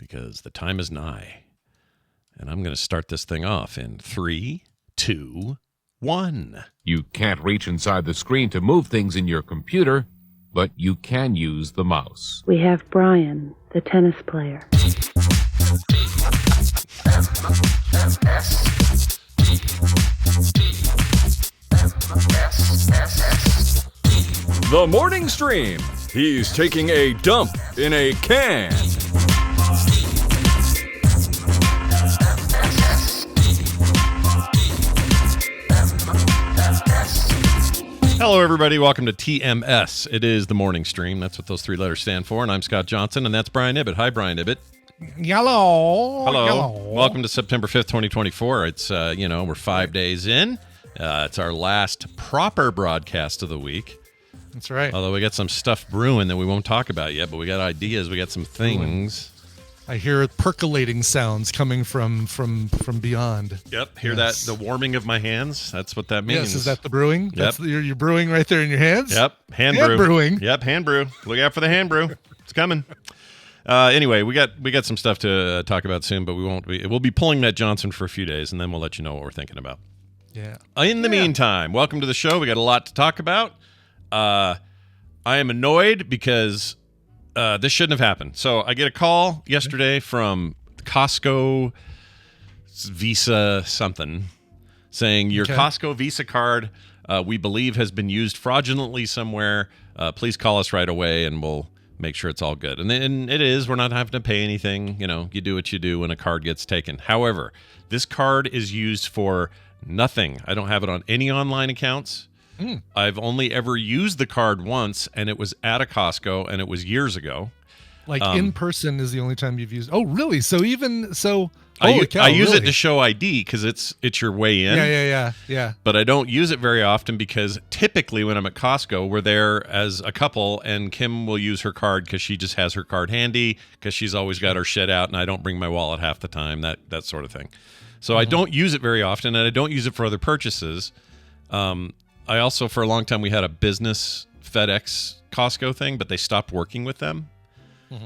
because the time is nigh. And I'm going to start this thing off in 3, 2, 1. You can't reach inside the screen to move things in your computer, but you can use the mouse. We have Brian, the tennis player. The morning stream. He's taking a dump in a can. Hello, everybody. Welcome to TMS. It is the morning stream. That's what those three letters stand for. And I'm Scott Johnson, and that's Brian Ibbett. Hi, Brian Ibbett. Hello. Hello. Welcome to September 5th, 2024. It's, we're 5 days in. It's our last proper broadcast of the week. That's right. Although we got some stuff brewing that we won't talk about yet, but we got ideas. We got some things. I hear percolating sounds coming from beyond. Yep. Hear Yes. that? The warming of my hands. That's what that means. Yes, is that the brewing? Yep. That's you're brewing right there in your hands? Yep. Hand Hand brewing. Yep. Hand brew. Look out for the hand brew. It's coming. Anyway, we got some stuff to talk about soon, but we'll be pulling that Johnson for a few days, and then we'll let you know what we're thinking about. Yeah. In the meantime, welcome to the show. We got a lot to talk about. I am annoyed because this shouldn't have happened. So I get a call yesterday from Costco Visa something saying your Costco Visa card, we believe, has been used fraudulently somewhere. Please call us right away, and we'll make sure it's all good. And then it is. We're not having to pay anything. You know, you do what you do when a card gets taken. However, this card is used for nothing. I don't have it on any online accounts. I've only ever used the card once, and it was at a Costco, and it was years ago. Like in person is the only time you've used. Oh, really? So even so, I use really? it to show ID because it's your way in. Yeah. But I don't use it very often because typically when I'm at Costco, we're there as a couple, and Kim will use her card because she just has her card handy because she's always got her shit out, and I don't bring my wallet half the time. That sort of thing. So I don't use it very often, and I don't use it for other purchases. I also, for a long time, we had a business FedEx Costco thing, but they stopped working with them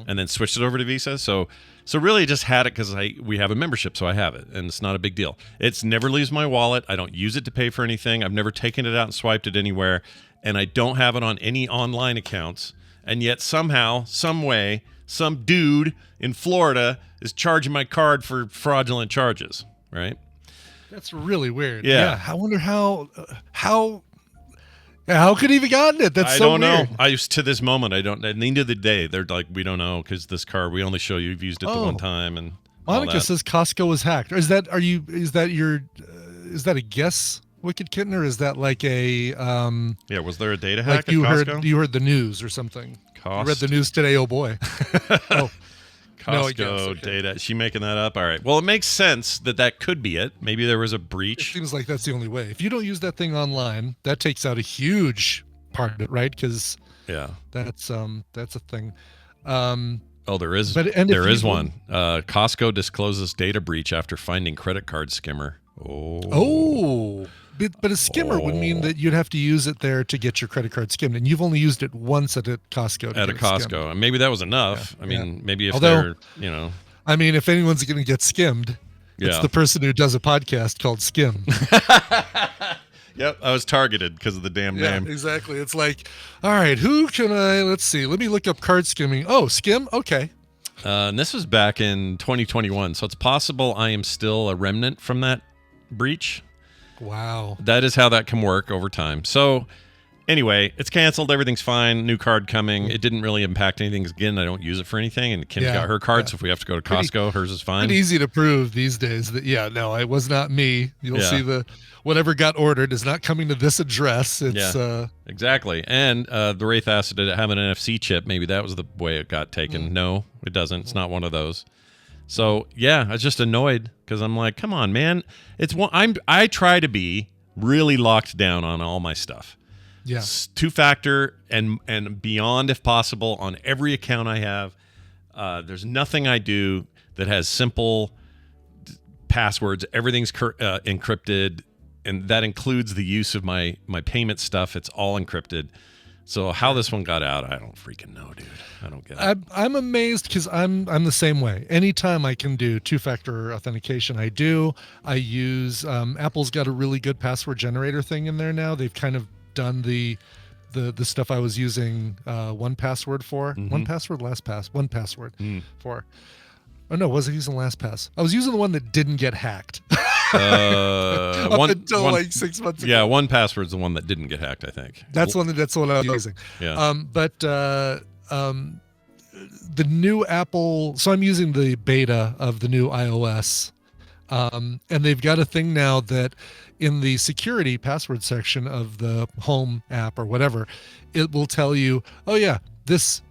and then switched it over to Visa. So really just had it because we have a membership, so I have it, and it's not a big deal. It's never leaves my wallet. I don't use it to pay for anything. I've never taken it out and swiped it anywhere, and I don't have it on any online accounts. And yet somehow, some way, some dude in Florida is charging my card for fraudulent charges, right? That's really weird. Yeah. I wonder how could he have gotten it? That's so weird. I don't know. To this moment, I don't. At the end of the day, they're like, we don't know because this card, we only show you've used it the one time. And Monica says Costco was hacked. Or is that a guess, Wicked Kitten, or is that like a was there a data hack like you at Costco? you heard the news or something? You read the news today, oh boy. Costco data. Is she making that up? All right. Well, it makes sense that could be it. Maybe there was a breach. It seems like that's the only way. If you don't use that thing online, that takes out a huge part of it, right? Because that's a thing. There is. There is one. Costco discloses data breach after finding credit card skimmer. But a skimmer would mean that you'd have to use it there to get your credit card skimmed, and you've only used it once at a Costco. At a Costco, and maybe that was enough. Yeah, I mean, maybe if I mean, if anyone's going to get skimmed, it's the person who does a podcast called Skim. Yep, I was targeted because of the damn name. Yeah, exactly. It's like, all right, who can I? Let's see. Let me look up card skimming. Oh, Skim. Okay. And this was back in 2021, so it's possible I am still a remnant from that breach. Wow. That is how that can work over time. So anyway, it's canceled. Everything's fine. New card coming. It didn't really impact anything. Again, I don't use it for anything. And Kim's got her card, so if we have to go to Costco, hers is fine. Pretty easy to prove these days that, it was not me. You'll see whatever got ordered is not coming to this address. It's exactly. And the Wraith acid, did it have an NFC chip? Maybe that was the way it got taken. No, it doesn't. It's not one of those. So I was just annoyed because I'm like, come on, man. I try to be really locked down on all my stuff. Yeah. 2-factor and beyond if possible on every account I have. There's nothing I do that has simple passwords. Everything's encrypted, and that includes the use of my payment stuff. It's all encrypted. So how this one got out, I don't freaking know, dude. I don't get it. I'm amazed because I'm the same way. Anytime I can do two-factor authentication, I do. I use Apple's got a really good password generator thing in there now. They've kind of done the stuff I was using 1Password for. 1Password, LastPass, 1Password for. Oh no, was I using LastPass? I was using the one that didn't get hacked. Until like 6 months ago. Yeah, 1Password's the one that didn't get hacked, I think. That's the one I was using. Yeah. But the new Apple, so I'm using the beta of the new iOS. And they've got a thing now that in the security password section of the home app or whatever, it will tell you, oh yeah, this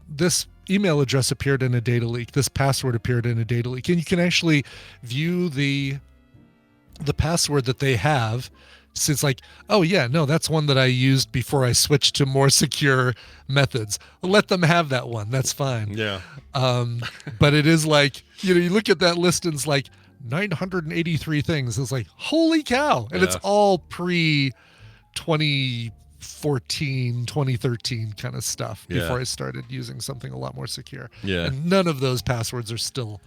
email address appeared in a data leak. This password appeared in a data leak. And you can actually view the password that they have. So it's like, oh yeah, no, that's one that I used before I switched to more secure methods. Let them have that one. That's fine. Yeah. But it is like, you look at that list and it's like 983 things. It's like, holy cow. And it's all pre 2014, 2013 kind of stuff before I started using something a lot more secure. Yeah. And none of those passwords are still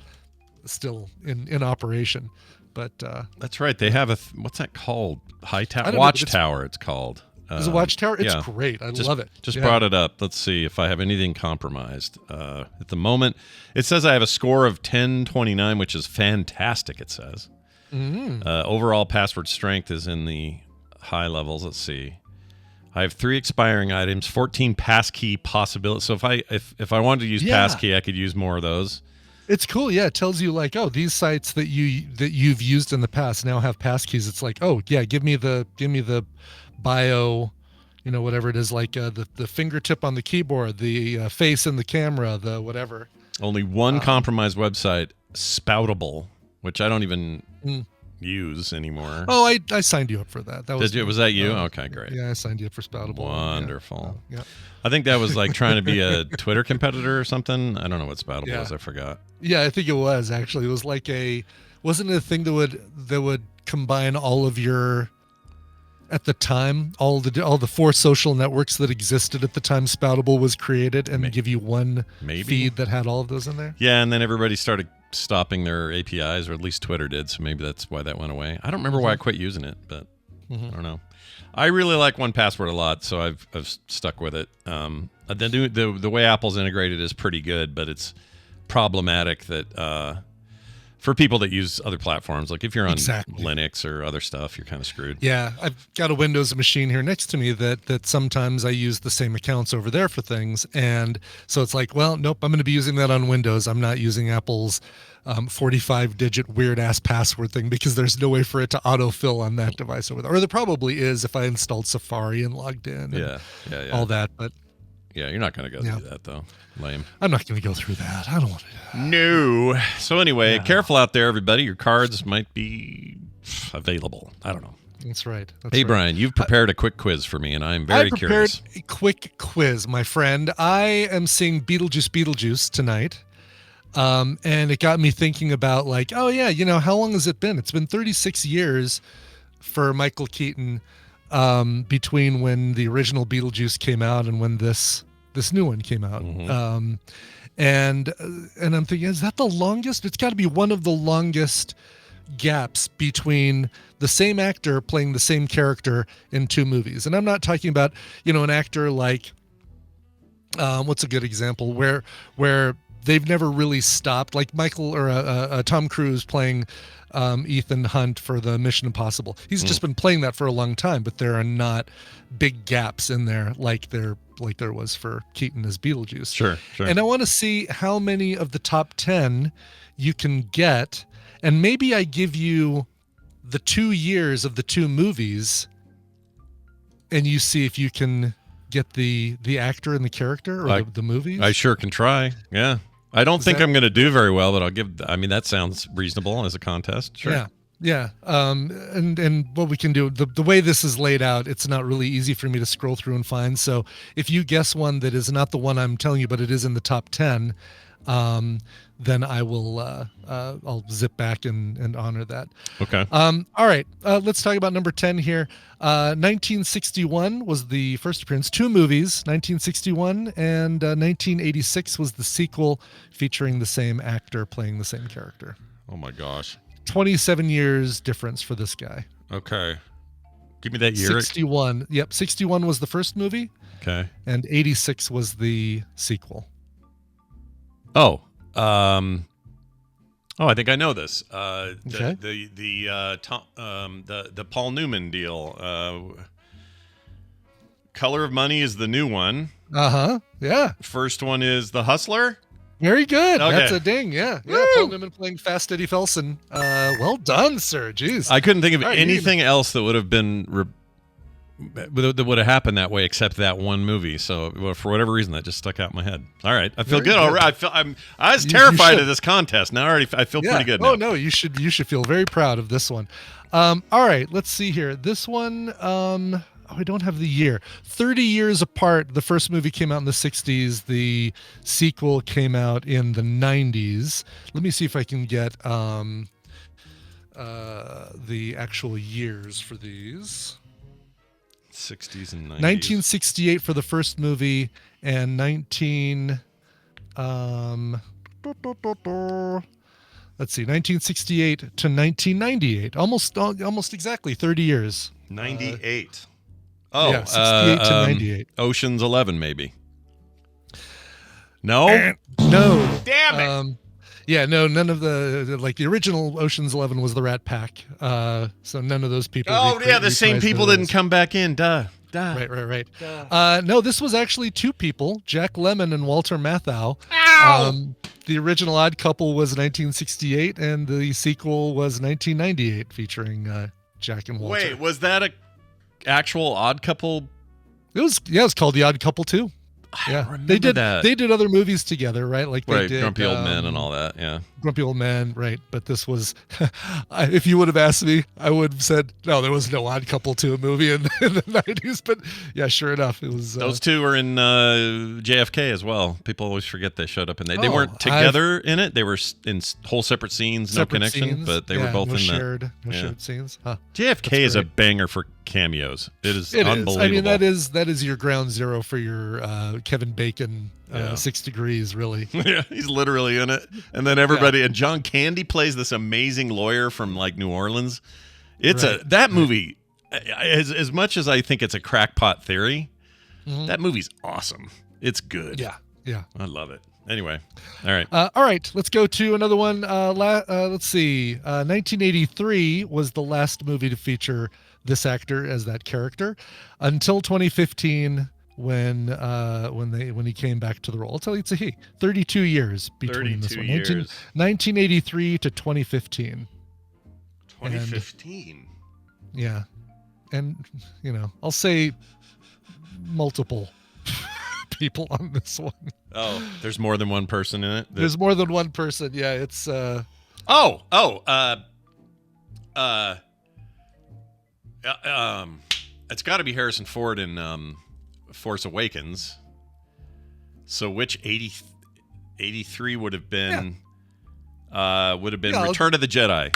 in operation. But that's right. They have what's that called? Watchtower. It's called. Is it Watchtower? It's great. I love it. Just brought it up. Let's see if I have anything compromised. At the moment, it says I have a score of 1029, which is fantastic. It says overall password strength is in the high levels. Let's see. I have 3 expiring items, 14 passkey possibilities. So if I wanted to use passkey, I could use more of those. It's cool. Yeah, it tells you like, oh, these sites that you've used in the past now have passkeys. It's like, oh yeah, give me the bio, whatever it is, like the fingertip on the keyboard, the face in the camera, the whatever. Only one compromised website, Spoutable, which I don't even use anymore. Oh, I signed you up for that. Was that you? Okay, great. Yeah, I signed you up for Spoutable. Wonderful. Yeah. I think that was like trying to be a Twitter competitor or something. I don't know what Spoutable was. I forgot. Yeah, I think it was actually. It was like wasn't it a thing that would combine all of your, at the time, all the 4 social networks that existed at the time Spoutable was created, and give you one feed that had all of those in there? Yeah, and then everybody started stopping their APIs, or at least Twitter did, so maybe that's why that went away. I don't remember why I quit using it, but I don't know. I really like 1Password a lot, so I've stuck with it. The way Apple's integrated is pretty good, but it's problematic that for people that use other platforms, like if you're on Linux or other stuff, you're kind of screwed. Yeah, I've got a Windows machine here next to me that sometimes I use the same accounts over there for things, and so it's like, well, nope, I'm going to be using that on Windows. I'm not using Apple's 45-digit weird-ass password thing, because there's no way for it to autofill on that device over there. Or there probably is if I installed Safari and logged in and all that, but... Yeah, you're not going to go through that, though. Lame. I'm not going to go through that. I don't want to. No. So anyway, careful out there, everybody. Your cards might be available. I don't know. That's right. Hey, Brian, you've prepared a quick quiz for me, and I'm very curious. I prepared a quick quiz, my friend. I am seeing Beetlejuice tonight. And it got me thinking about like, oh yeah, how long has it been? It's been 36 years for Michael Keaton between when the original Beetlejuice came out and when this new one came out. And I'm thinking, is that the longest? It's got to be one of the longest gaps between the same actor playing the same character in 2 movies. And I'm not talking about, an actor like, what's a good example where they've never really stopped, like Michael or Tom Cruise playing Ethan Hunt for the Mission Impossible. He's just been playing that for a long time, but there are not big gaps in there like there was for Keaton as Beetlejuice. Sure. And I want to see how many of the top 10 you can get, and maybe I give you the 2 years of the 2 movies, and you see if you can get the actor and the character or the movies. I sure can try. Yeah. I don't think I'm going to do very well, but that sounds reasonable as a contest. Sure. Yeah. And what we can do, the way this is laid out, it's not really easy for me to scroll through and find. So if you guess one that is not the one I'm telling you, but it is in the top 10, then I will I'll zip back and honor that. Okay. All right. Let's talk about number 10 here. 1961 was the first appearance. 2 movies, 1961 and 1986 was the sequel featuring the same actor playing the same character. Oh my gosh. 27 years difference for this guy. Okay. Give me that year. 61. Yep. 61 was the first movie. Okay. And 86 was the sequel. Oh, I think I know this. Okay. The Paul Newman deal. Color of Money is the new one. Yeah. First one is The Hustler. Very good. Okay. That's a ding. Yeah. Yeah. Woo! Paul Newman playing Fast Eddie Felson. Well done, sir. Jeez. I couldn't think of All right, anything else that would have been that would have happened that way except that one movie. So for whatever reason, that just stuck out in my head. All right, I feel Very good. good. All right, I was terrified should. of this contest. Now I feel Yeah. pretty good. Oh now. no, you should feel very proud of this one. All right, let's see here. This one, I don't have the year. 30 years apart. The first movie came out in the 60s. The sequel came out in the 90s. Let me see if I can get the actual years for these. 60s and 90s. 1968 for the first movie, and let's see, 1968 to 1998, almost exactly 30 years. 98. Yeah, 68 to 98. Ocean's 11, maybe. No. No. Damn it. Yeah, no, none of the original Ocean's 11 was the Rat Pack. So none of those people. Oh yeah, the same reprised people those. didn't come back in. Duh. Right. No, this was actually 2 people, Jack Lemmon and Walter Matthau. Ow! The original Odd Couple was 1968, and the sequel was 1998, featuring Jack and Walter. Wait, was that a actual Odd Couple? It was called The Odd Couple too. Yeah, remember they did. that. They did other movies together, right? Like they did Grumpy Old Men and all that. Yeah. Grumpy Old Men, right? But this was, if you would have asked me, I would have said no. There was no Odd Couple 2 movie in the 90s. But yeah, sure enough, it was. Those 2 were in JFK as well. People always forget they showed up, and they Oh, weren't together in it. They were in whole separate scenes, no separate connection, scenes. but they were both no in shared, that. No Yeah. shared scenes. Huh. JFK is a great. banger for cameos. It is It unbelievable. is. I mean, that is your ground zero for your Kevin Bacon Yeah. 6 Degrees, really. Yeah, he's literally in it. And then everybody, and John Candy plays this amazing lawyer from like New Orleans. It's that movie, as much as I think it's a crackpot theory, that movie's awesome. It's good. Yeah. I love it. Anyway, all right. All right, let's go to another one. Let's see. 1983 was the last movie to feature this actor as that character, until 2015 when he came back to the role. I'll tell you, it's a he. 32 years between this 32 one. years. 1983 to 2015. 2015. Yeah, and I'll say multiple people on this one. Oh, there's more than one person in it. There's more than one person. Yeah, it's it's got to be Harrison Ford in Force Awakens. So which 83 would have been Return of the Jedi.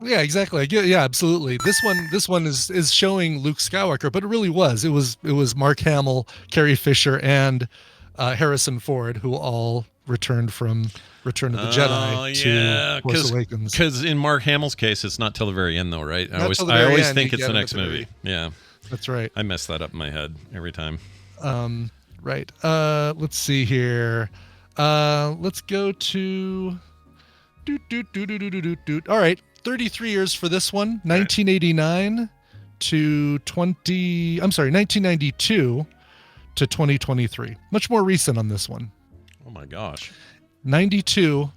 yeah, exactly. Yeah, absolutely. This one is showing Luke Skywalker, but it really was. It was Mark Hamill, Carrie Fisher, and Harrison Ford, who all returned from Return of the Jedi to Force Awakens. Because in Mark Hamill's case, it's not till the very end, though, right? I always end, think you it's get the him next at the movie. Yeah, that's right. I mess that up in my head every time. Right. Let's see here. Let's go to. All right. 33 years for this one. 1989 to 1992 to 2023. Much more recent on this one. Oh my gosh. 92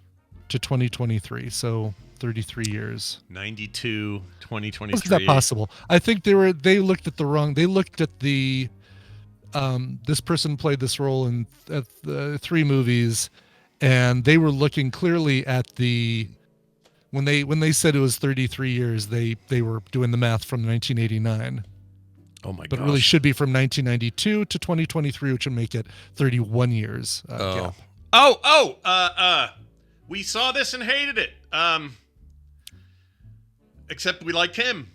to 2023. So 33 years. 92, 2023. How is that possible? I think they looked at the this person played this role in 3 movies, and they were looking clearly at when they said it was 33 years, they were doing the math from 1989. Oh my gosh. But it really should be from 1992 to 2023, which would make it 31 years. Gap. We saw this and hated it. Except we liked him.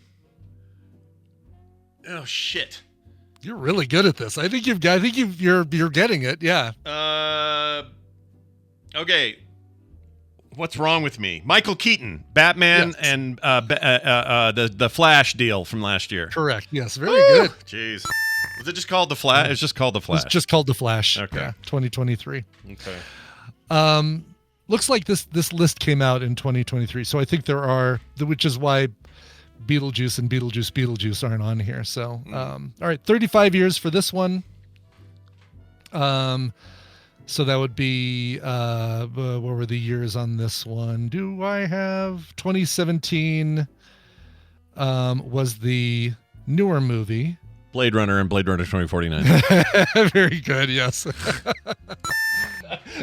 Oh shit. You're really good at this. I think you're getting it. Yeah. Okay. What's wrong with me? Michael Keaton, Batman, yes. and the Flash deal from last year. Correct. Yes. Very good. Jeez. Was it just called The Flash? It's just called The Flash. It's just called The Flash. Okay. Yeah, 2023. Okay. Looks like this list came out in 2023. So I think there are, which is why Beetlejuice and Beetlejuice aren't on here. So, all right, 35 years for this one. So that would be, what were the years on this one? Do I have 2017 was the newer movie. Blade Runner and Blade Runner 2049. Very good, yes.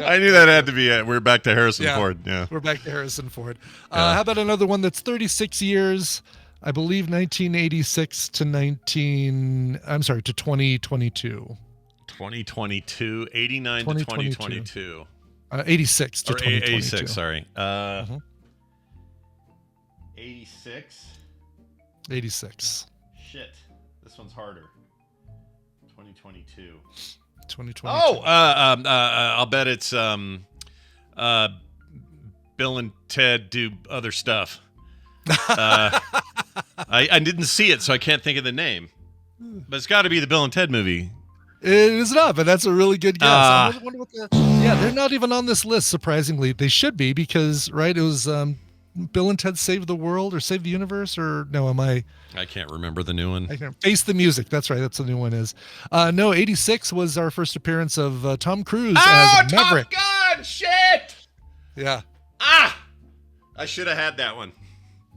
I knew that had to be it. We're back to Harrison Ford. Yeah. We're back to Harrison Ford. Yeah. How about another one that's 36 years? I believe 1986 to 2022. 2022, 89 to 2022. 86 to 2022. 86, sorry. 86? 86. Shit. This one's harder. 2022. 2022. Oh, I'll bet it's Bill and Ted do other stuff. I didn't see it, so I can't think of the name. But it's got to be the Bill and Ted movie. It is not, but that's a really good guess. I wonder what they're not even on this list, surprisingly. They should be because, right, it was Bill and Ted Save the World or Save the Universe, or no, I can't remember the new one. I can't. Face the Music. That's right. That's the new one is. No, 86 was our first appearance of Tom Cruise as Maverick. Top Gun! Shit! Yeah. I should have had that one.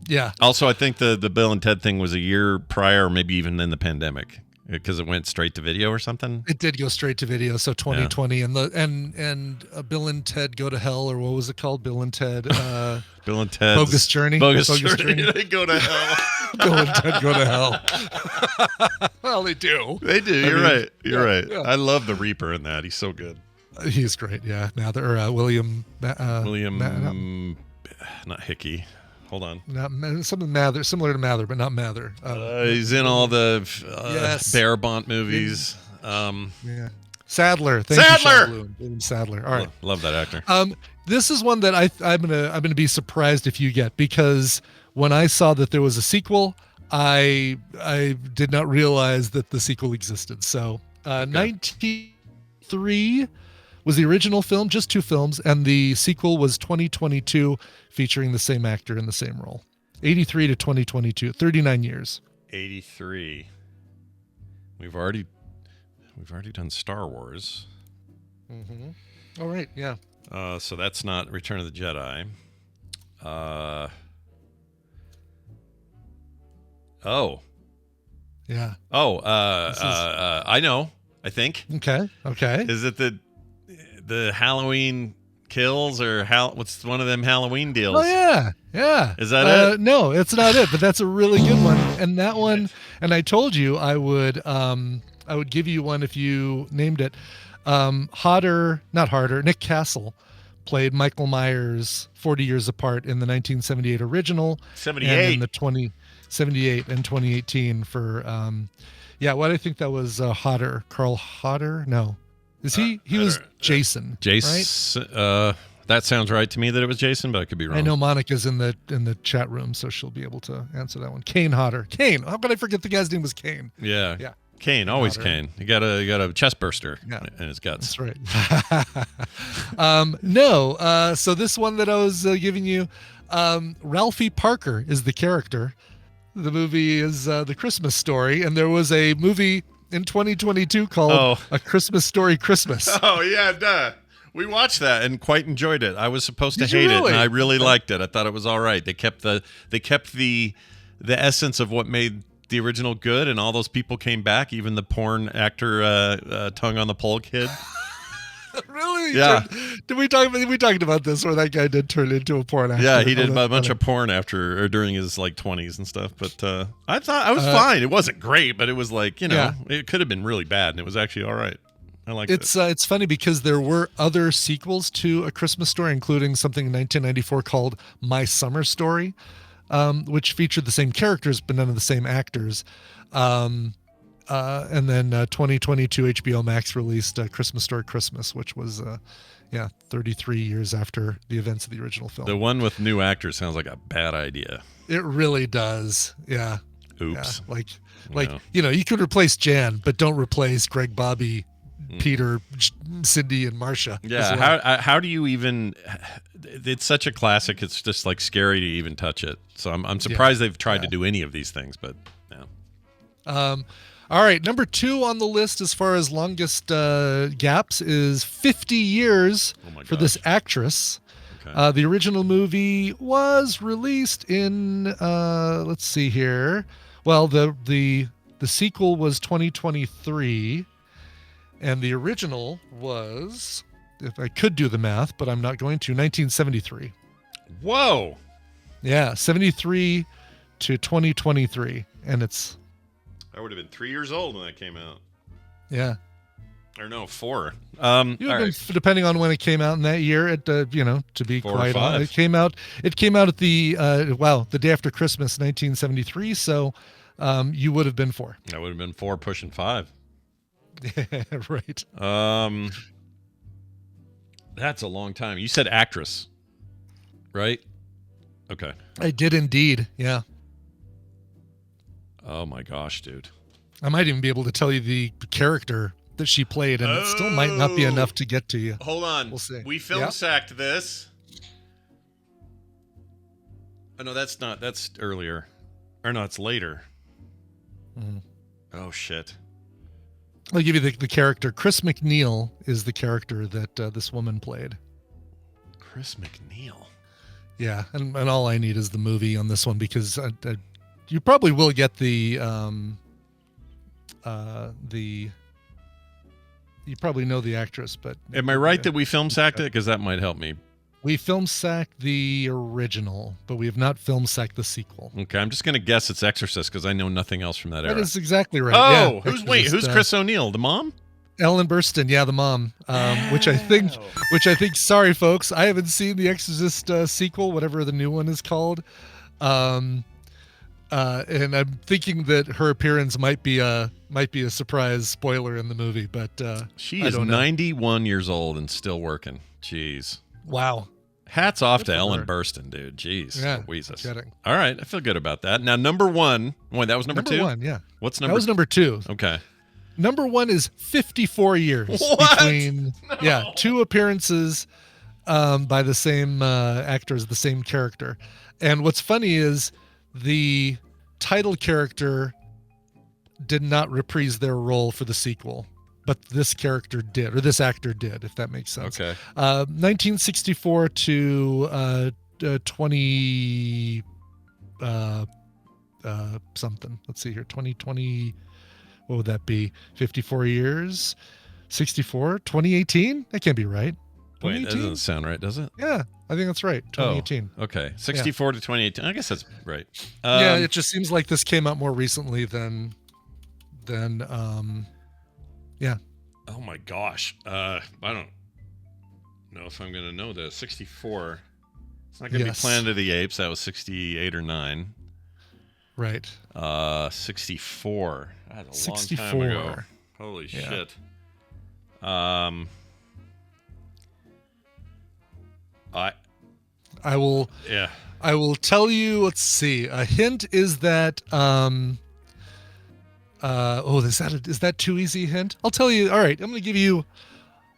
Yeah. Also, I think the Bill and Ted thing was a year prior, or maybe even in the pandemic, because it went straight to video or something. It did go straight to video, so 2020, and Bill and Ted Go to Hell, or what was it called? Bill and Ted. Bill and Ted. Bogus Journey. Bogus Journey. They go to hell. Bill and Ted Go to Hell. Well, they do. They do. You're right. You're right. Yeah. I love the Reaper in that. He's so good. He's great. Yeah. William. Not Hickey. Hold on. Something Mather, similar to Mather, but not Mather. He's in all the Bear-Bont movies. Yeah. Sadler. William Sadler. All right. Love that actor. This is one that I'm gonna be surprised if you get, because when I saw that there was a sequel, I did not realize that the sequel existed. So 93 was the original film, just 2 films, and the sequel was 2022, featuring the same actor in the same role. 83 to 2022, 39 years. 83. We've already done Star Wars. Mm-hmm. All right, yeah. So that's not Return of the Jedi. Yeah. I know. I think. Okay. Is it the Halloween Kills or what's one of them Halloween deals? Oh yeah. Is that it? No, it's not it, but that's a really good one. And that one, and I told you I would give you one if you named it. Nick Castle played Michael Myers 40 years apart in the 1978 original. 78. And in the 2078 and 2018 for what I think that was Carl Hodder. No. Is he was Jason. Jason, right? That sounds right to me that it was Jason, but I could be wrong. I know Monica's in the chat room, so she'll be able to answer that one. Kane Hodder. Kane. How could I forget the guy's name was Kane? Yeah. Kane, always Hodder. Kane. You got a chest burster in his guts. That's right. So this one that I was giving you, Ralphie Parker is the character. The movie is The Christmas Story, and there was a movie in 2022 called A Christmas Story Christmas. Oh, yeah, duh. We watched that and quite enjoyed it. I was supposed to hate it, and I really liked it. I thought it was all right. They kept the essence of what made the original good, and all those people came back, even the porn actor tongue on the pole kid. Really? Yeah. We talked about this where that guy did turn into a porn actor. Yeah, he did a bunch of porn during his 20s and stuff. But I thought I was fine. It wasn't great, but it was it could have been really bad, and it was actually all right. I like It's funny because there were other sequels to A Christmas Story, including something in 1994 called My Summer Story, which featured the same characters but none of the same actors. And then 2022 HBO Max released Christmas Story Christmas, which was 33 years after the events of the original film. The one with new actors sounds like a bad idea. It really does. Yeah. Oops. Yeah. You could replace Jan, but don't replace Greg, Bobby, Peter, Cindy, and Marcia. Yeah. Well. How do you even? It's such a classic. It's just like scary to even touch it. So I'm surprised they've tried to do any of these things. But yeah. All right, number 2 on the list as far as longest gaps is 50 years for this actress. Okay. The original movie was released in let's see here. Well, the sequel was 2023, and the original was, if I could do the math, but I'm not going to, 1973. Whoa. Yeah, 73 to 2023, and it's. I would have been 3 years old when that came out. Yeah. Or no, 4. You have been, depending on when it came out in that year. It to be 4 or quite 5. honest, it came out at the the day after Christmas, 1973. So, you would have been 4. I would have been 4, pushing 5. Right. That's a long time. You said actress, right? Okay. I did indeed. Yeah. Oh my gosh, dude. I might even be able to tell you the character that she played, and it still might not be enough to get to you. Hold on. We'll see. We film sacked this. Oh, no, that's not. That's earlier. Or no, it's later. Mm. Oh, shit. I'll give you the character. Chris McNeil is the character that this woman played. Chris McNeil. Yeah, and all I need is the movie on this one because you probably will get you probably know the actress, but Am I right that we film sacked it? Because that might help me. We film sacked the original, but we have not film sacked the sequel. Okay, I'm just going to guess it's Exorcist because I know nothing else from that era. That is exactly right. Oh, yeah, who's Chris O'Neill? The mom? Ellen Burstyn, yeah, the mom. Which I think, sorry folks, I haven't seen the Exorcist sequel, whatever the new one is called. And I'm thinking that her appearance might be a surprise spoiler in the movie, but she is 91 years old and still working. Jeez. Wow. Hats off to Ellen Burstyn, dude. Jeez. Yeah. Weezus. Kidding. All right. I feel good about that. Now, number 1. Wait, that was number 2? Number 1, yeah. What's number That was number 2. Okay. Number 1 is 54 years between 2 appearances by the same actors, the same character. And what's funny is the title character did not reprise their role for the sequel, but this character did, or this actor did, if that makes sense. Okay. 1964 to 20 something. Let's see here. 2020. What would that be? 54 years? 64? 2018? That can't be right. Wait, that doesn't sound right, does it? Yeah, I think that's right. 2018. Oh, okay. 64 to 2018. I guess that's right. Yeah, it just seems like this came out more recently than yeah. Oh my gosh. I don't know if I'm going to know this. 64. It's not going to be Planet of the Apes. That was 68 or 9. Right. 64. That was a 64. long time ago. Holy shit. I will tell you, let's see. A hint is that is that too easy a hint? I'll tell you. All right, I'll give you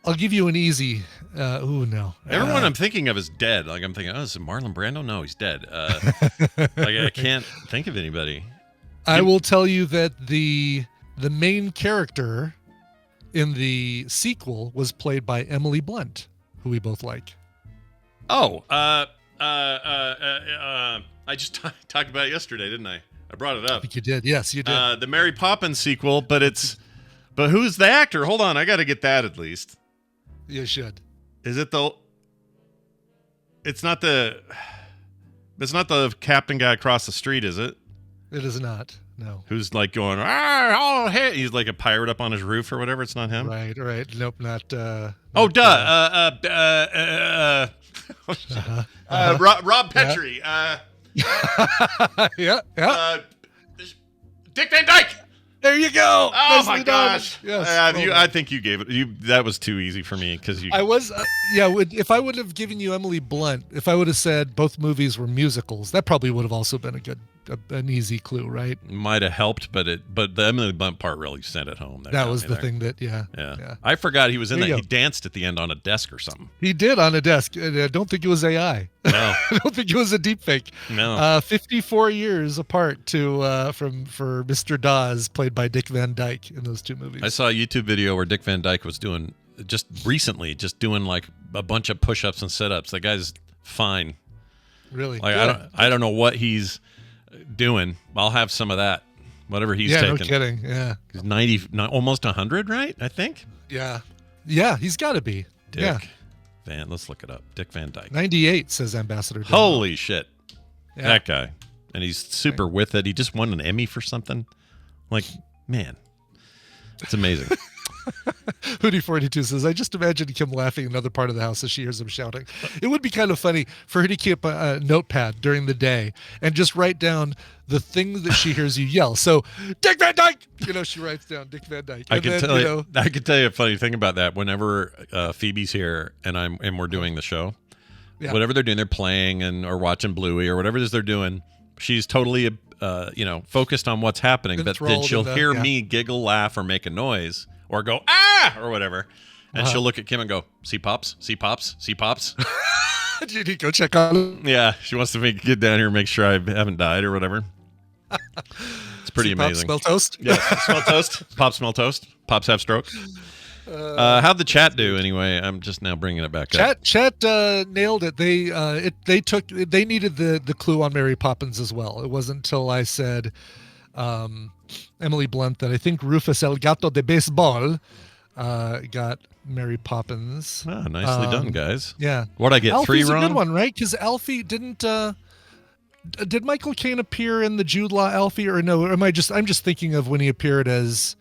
an easy no. Everyone I'm thinking of is dead. Like I'm thinking, oh, is it Marlon Brando? No, he's dead. Like I can't think of anybody. I will tell you that the main character in the sequel was played by Emily Blunt, who we both like. Oh, I just talked about it yesterday, didn't I? I brought it up. I think you did. Yes, you did. The Mary Poppins sequel, but who's the actor? Hold on, I got to get that at least. You should. Is it It's not the captain guy across the street, is it? It is not. No. Who's like going, oh, hey. He's like a pirate up on his roof or whatever. It's not him. Right. Nope, not. Oh, not, duh. Rob Petrie. Yeah. Dick Van Dyke. There you go. Oh Nicely my done. gosh. Yes. I think you gave it. That was too easy for me because you. I was, if I would have given you Emily Blunt, if I would have said both movies were musicals, that probably would have also been an easy clue, right? Might have helped, but the Emily Blunt part really sent it home. That was the thing that, yeah. I forgot he was in There that. you He go. danced at the end on a desk or something. He did on a desk. And I don't think it was AI. No. I don't think it was a deep fake. No. 54 years apart for Mr. Dawes, played by Dick Van Dyke in those two movies. I saw a YouTube video where Dick Van Dyke was doing just like a bunch of push-ups and sit-ups. The guy's fine. Really? Like Good. I don't know what he's doing. I'll have some of that. Whatever he's yeah, taking. no kidding. Yeah. He's 90, almost 100, right? I think. Yeah. Yeah, he's got to be. Dick Yeah. Van. Let's look it up. Dick Van Dyke. 98, says Ambassador Dillon. Holy shit. Yeah. That guy. And he's super with it. He just won an Emmy for something. Like, man. It's amazing. Hootie42 says, I just imagine Kim laughing in another part of the house as she hears him shouting. It would be kind of funny for her to keep a notepad during the day and just write down the thing that she hears you yell. So, Dick Van Dyke! She writes down Dick Van Dyke. I can tell you a funny thing about that. Whenever Phoebe's here and we're doing the show, whatever they're doing, they're playing or watching Bluey or whatever it is they're doing, she's totally focused on what's happening. But then she'll hear me giggle, laugh, or make a noise, or go or whatever, and she'll look at Kim and go, "See pops, see pops, see pops." Did you need to go check on him? Yeah, she wants to get down here and make sure I haven't died or whatever. It's pretty amazing. Pop, smell toast? Yeah, smell toast. Pops smell toast. Pops have stroke. How'd the chat do anyway? I'm just now bringing it back up. Chat nailed it. They needed the clue on Mary Poppins as well. It wasn't until I said Emily Blunt that I think Rufus El Gato de Baseball got Mary Poppins. Oh, nicely done, guys. Yeah. What'd I get? Alfie's 3 wrong? a good one, right? Because Alfie didn't. Did Michael Caine appear in the Jude Law Alfie, or no? Or I'm just thinking of when he appeared as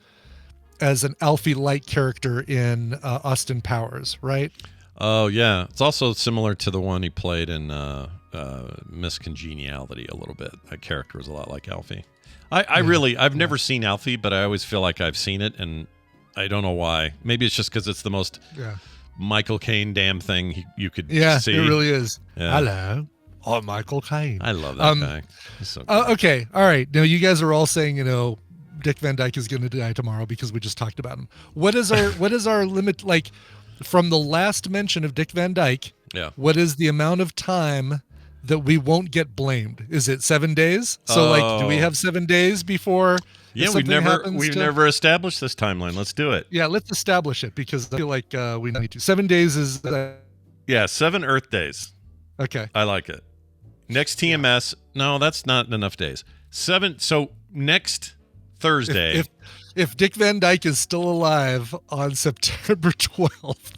an Alfie-like character in Austin Powers, right? Oh yeah, it's also similar to the one he played in Miss Congeniality a little bit. That character was a lot like Alfie. I've never seen Alfie, but I always feel like I've seen it, and I don't know why. Maybe it's just because it's the most Michael Caine damn thing you could see. Yeah, it really is. Yeah. Hello, I'm Michael Caine. I love that guy. He's so good. Okay, all right. Now you guys are all saying, Dick Van Dyke is going to die tomorrow because we just talked about him. What is our limit? Like, from the last mention of Dick Van Dyke, what is the amount of time that we won't get blamed? Is it 7 days? So do we have 7 days before? Yeah, we've never established this timeline. Let's do it. Yeah, let's establish it because I feel like we need to. 7 days is 7 Earth days. Okay. I like it. Next TMS. No, that's not enough days. 7. So next Thursday. If Dick Van Dyke is still alive on September 12th,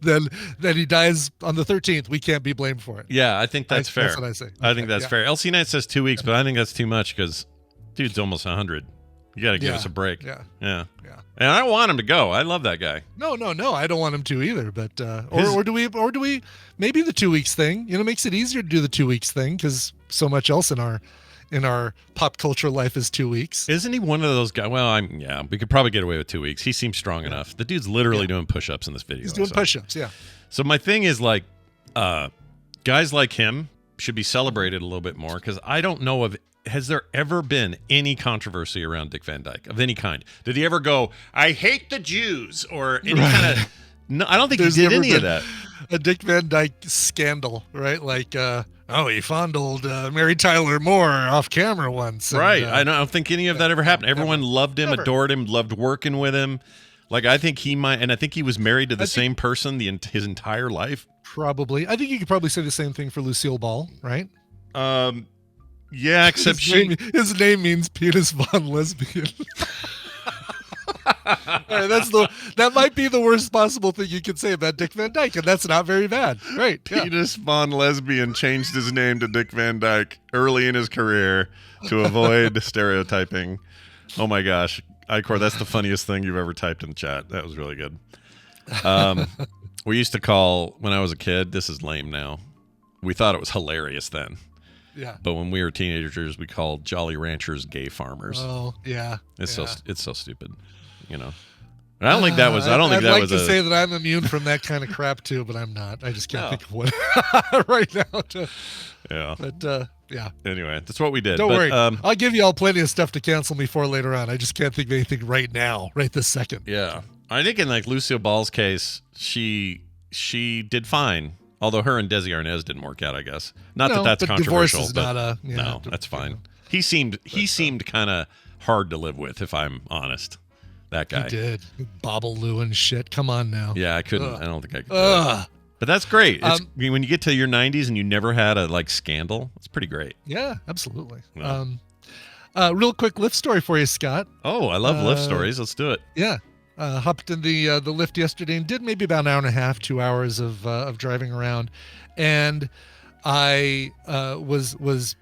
then he dies on the 13th. We can't be blamed for it. Yeah, I think that's fair. That's what I say. I think that's fair. LC Knight says 2 weeks, but I think that's too much because dude's almost 100. You got to give us a break. Yeah. And I want him to go. I love that guy. No. I don't want him to either. But or do we? Maybe the 2 weeks thing. Makes it easier to do the 2 weeks thing because so much else in our pop culture life is 2 weeks. Isn't he one of those guys? Well, we could probably get away with 2 weeks. He seems strong enough. The dude's literally doing push-ups in this video. He's doing push-ups, yeah. So my thing is like, guys like him should be celebrated a little bit more because I don't know has there ever been any controversy around Dick Van Dyke of any kind? Did he ever go, I hate the Jews or any kind of... No, I don't think he did any of that. A Dick Van Dyke scandal, right? Like, he fondled Mary Tyler Moore off camera once. Right. I don't think any of that ever happened. Everyone loved him, adored him, loved working with him. Like, I think he might, and I think he was married to the same person his entire life. Probably. I think you could probably say the same thing for Lucille Ball, right? Yeah, except his name means penis von lesbian. Right, that might be the worst possible thing you could say about Dick Van Dyke, and that's not very bad. Right. Yeah. Penis Von Lesbian changed his name to Dick Van Dyke early in his career to avoid stereotyping. Oh my gosh. Icor, that's the funniest thing you've ever typed in the chat. That was really good. We used to call, when I was a kid, this is lame now. We thought it was hilarious then. Yeah. But when we were teenagers, we called Jolly Ranchers gay farmers. Oh, yeah. It's so stupid, you know. And I don't think that was. I don't think that was. I'd like to say that I'm immune from that kind of crap too, but I'm not. I just can't think of what right now. Yeah. But yeah. Anyway, that's what we did. Don't worry. I'll give you all plenty of stuff to cancel me for later on. I just can't think of anything right now, right this second. Yeah. I think in like Lucille Ball's case, she did fine. Although her and Desi Arnaz didn't work out, I guess. Not that that's controversial. Divorce is but not no, that's fine. He seemed kind of hard to live with, if I'm honest. That guy. He did. Bobble and shit. Come on now. Yeah, I couldn't. I don't think I could. Do it. But that's great. When you get to your 90s and you never had a scandal, it's pretty great. Yeah, absolutely. Yeah. Real quick Lyft story for you, Scott. Oh, I love Lyft stories. Let's do it. Yeah. Hopped in the Lyft yesterday and did maybe about an hour and a half, 2 hours of driving around, and I was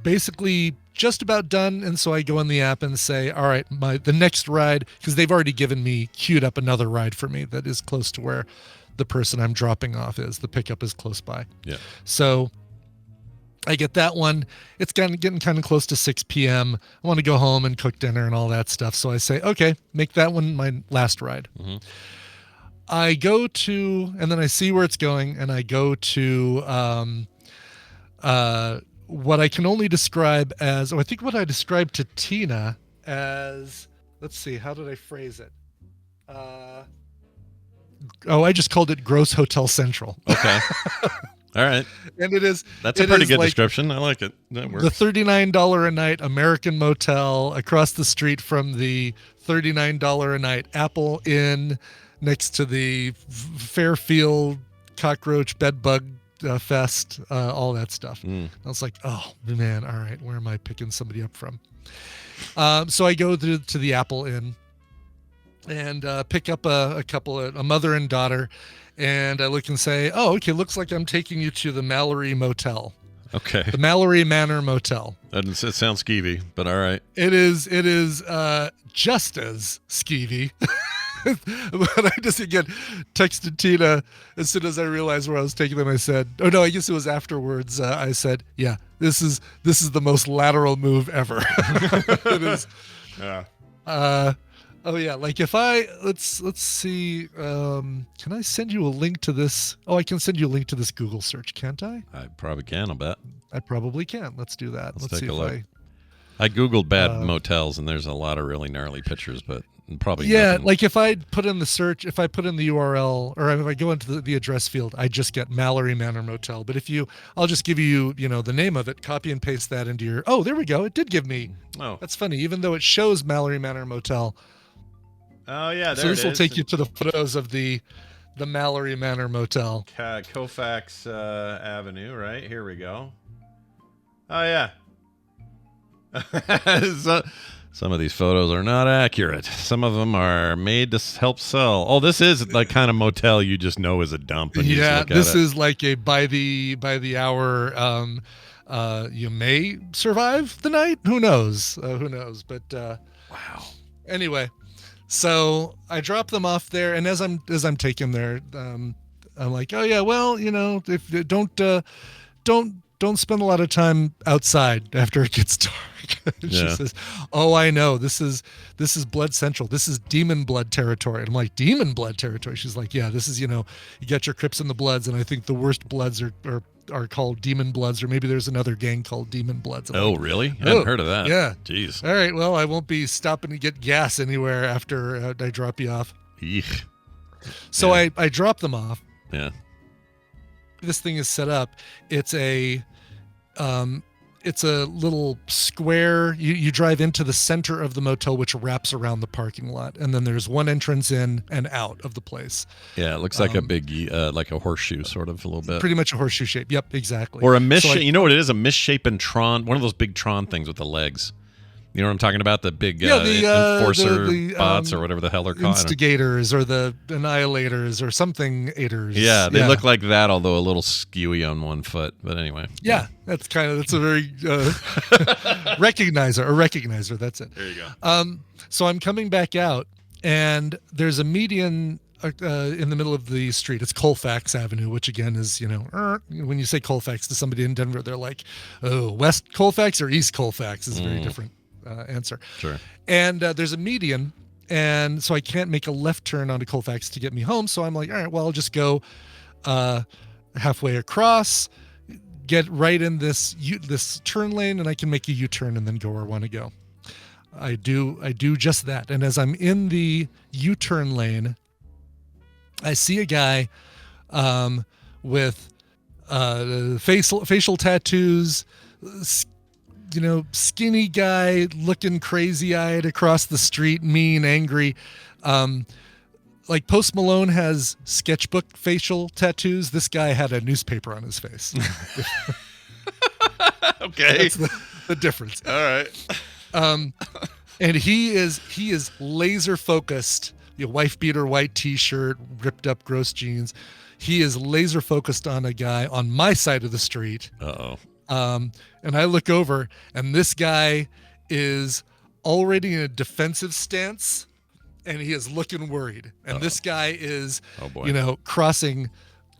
basically just about done. And so I go in the app and say, all right, the next ride, because they've already given me queued up another ride for me that is close to where the person I'm dropping off is. The pickup is close by. Yeah. So I get that one. It's getting kind of close to 6 p.m. I want to go home and cook dinner and all that stuff. So I say, okay, make that one my last ride. Mm-hmm. I go to, and then I see where it's going, and I go to what I can only describe as, I think what I described to Tina as, let's see, how did I phrase it? I just called it Gross Hotel Central. Okay. All right. And it is. That's a pretty good description. I like it. That works. The $39 a night American motel across the street from the $39 a night Apple Inn next to the Fairfield cockroach bedbug fest, all that stuff. I was like, oh man, all right, where am I picking somebody up from? So I go to the Apple Inn and pick up a couple, a mother and daughter. And I look and say, oh, okay, looks like I'm taking you to the Mallory Motel. Okay. The Mallory Manor Motel. It sounds skeevy, but all right. It is just as skeevy. But I just, again, texted Tina as soon as I realized where I was taking them. I said, oh, no, I guess it was afterwards. I said, yeah, this is the most lateral move ever. It is. Yeah. Oh yeah, like if let's see, can I send you a link to this? Oh, I can send you a link to this Google search, can't I? I probably can, I'll bet. I probably can. Let's do that. Let's take see a if look. I Googled bad motels and there's a lot of really gnarly pictures, but probably nothing. Like if I put in the search, if I put in the URL, or if I go into the address field, I just get Mallory Manor Motel. But I'll just give you, the name of it, copy and paste that into your, oh, there we go. It did give me, that's funny. Even though it shows Mallory Manor Motel. Oh yeah, so this will take you to the photos of the Mallory Manor Motel. Colfax Avenue, right? Here we go. Oh yeah. Some of these photos are not accurate. Some of them are made to help sell. Oh, this is the kind of motel you just know is a dump. And yeah, this is like a by the hour. You may survive the night. Who knows? But wow. Anyway. So I drop them off there, and as I'm taking there, I'm like, oh yeah, well, if don't spend a lot of time outside after it gets dark. She says, oh, I know, this is blood central. This is demon blood territory. And I'm like, demon blood territory? She's like, yeah, this is, you get your Crips and the Bloods, and I think the worst Bloods are called Demon Bloods, or maybe there's another gang called Demon Bloods. Oh, like, really? I hadn't heard of that. Yeah. Jeez. All right, well, I won't be stopping to get gas anywhere after I drop you off. Eek. So I drop them off. Yeah. This thing is set up. It's a little square. You drive into the center of the motel, which wraps around the parking lot, and then there's one entrance in and out of the place. Yeah, it looks like a big, like a horseshoe, sort of a little bit. Pretty much a horseshoe shape. Yep, exactly. Or a you know what it is? A misshapen Tron, one of those big Tron things with the legs. You know what I'm talking about? The big the enforcer the, bots or whatever the hell they're called. Instigators or the annihilators or something-ators. Yeah, they look like that, although a little skewy on one foot. But anyway. Yeah, that's a very recognizer. That's it. There you go. So I'm coming back out, and there's a median in the middle of the street. It's Colfax Avenue, which again is, when you say Colfax to somebody in Denver, they're like, oh, West Colfax or East Colfax is a very different answer. Sure. And there's a median, and so I can't make a left turn onto Colfax to get me home. So I'm like, all right, well, I'll just go halfway across, get right in this turn lane, and I can make a U-turn and then go where I want to go. I do just that. And as I'm in the U-turn lane, I see a guy with facial tattoos, skinny guy looking crazy-eyed across the street, mean, angry. Like Post Malone has sketchbook facial tattoos. This guy had a newspaper on his face. Okay. That's the difference. All right. And he is laser focused. Wife beater, white t-shirt, ripped up gross jeans. He is laser focused on a guy on my side of the street. Uh-oh. And I look over, and this guy is already in a defensive stance, and he is looking worried. And this guy is, crossing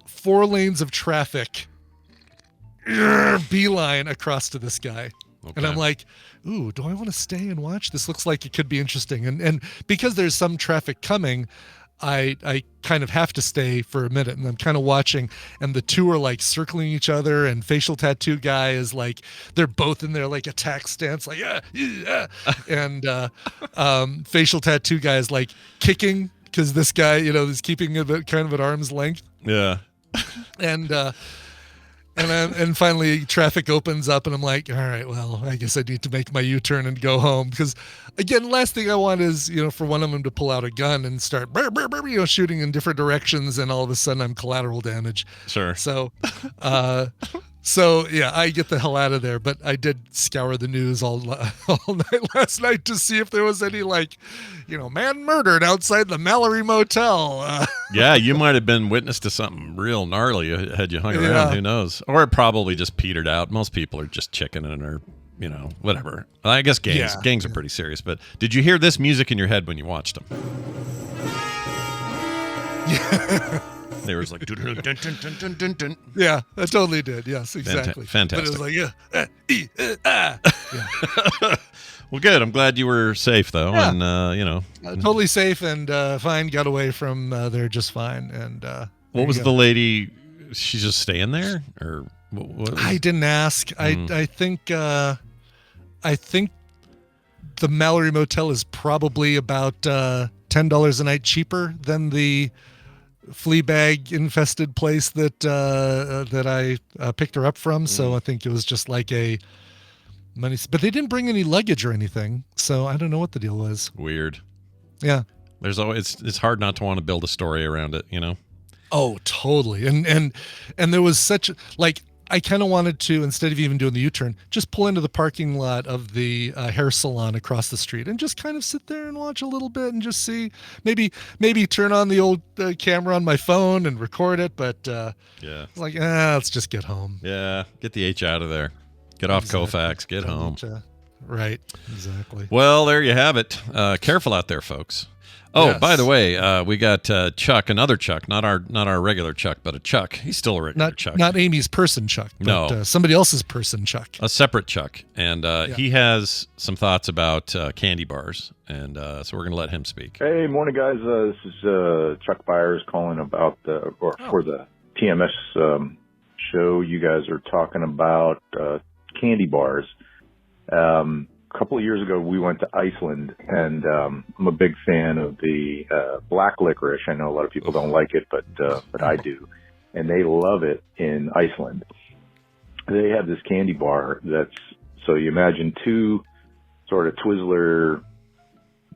4 lanes of traffic, beeline across to this guy. Okay. And I'm like, ooh, do I want to stay and watch? This looks like it could be interesting. And because there's some traffic coming, I kind of have to stay for a minute, and I'm kind of watching, and the two are like circling each other, and facial tattoo guy is like, they're both in their like attack stance, like, and facial tattoo guy is like kicking because this guy, is keeping it kind of at arm's length. Yeah. And finally traffic opens up, and I'm like, all right, well, I guess I need to make my U-turn and go home. Because again, last thing I want is, for one of them to pull out a gun and start, shooting in different directions. And all of a sudden I'm collateral damage. Sure. So, yeah, I get the hell out of there. But I did scour the news all night last night to see if there was any man murdered outside the Mallory Motel. Yeah, you might have been witness to something real gnarly had you hung around. Who knows? Or it probably just petered out. Most people are just chickening or, whatever. I guess gangs are pretty serious. But did you hear this music in your head when you watched them? Yeah. They were like, dun, dun, dun, dun, dun, dun. Yeah, I totally did. Yes, exactly. Fantastic. But it was like, Well, good. I'm glad you were safe, though. Yeah. And, totally safe and fine. Got away from there just fine. And what was the lady? She's just staying there? Or what I didn't ask. I think the Mallory Motel is probably about $10 a night cheaper than the Fleabag infested place that I picked her up from. So I think it was just like a money, but they didn't bring any luggage or anything. So I don't know what the deal was. Weird. Yeah. There's always, it's hard not to want to build a story around it, Oh, totally. And there was such I kind of wanted to, instead of even doing the U-turn, just pull into the parking lot of the hair salon across the street and just kind of sit there and watch a little bit and just see, maybe turn on the old camera on my phone and record it. But yeah, it's like, let's just get home. Yeah, get the H out of there. Get off Colfax. Get home. Right. Exactly. Well, there you have it. Careful out there, folks. Oh, yes. By the way, we got Chuck, another Chuck, not our regular Chuck, but a Chuck. He's still a regular Chuck. Not Amy's person Chuck, but no. Somebody else's person Chuck. A separate Chuck. And he has some thoughts about candy bars, and so we're going to let him speak. Hey, morning, guys. This is Chuck Byers calling about for the TMS show. You guys are talking about candy bars. A couple of years ago, we went to Iceland, and I'm a big fan of the black licorice. I know a lot of people don't like it, but I do, and they love it in Iceland. They have this candy bar so you imagine 2 sort of Twizzler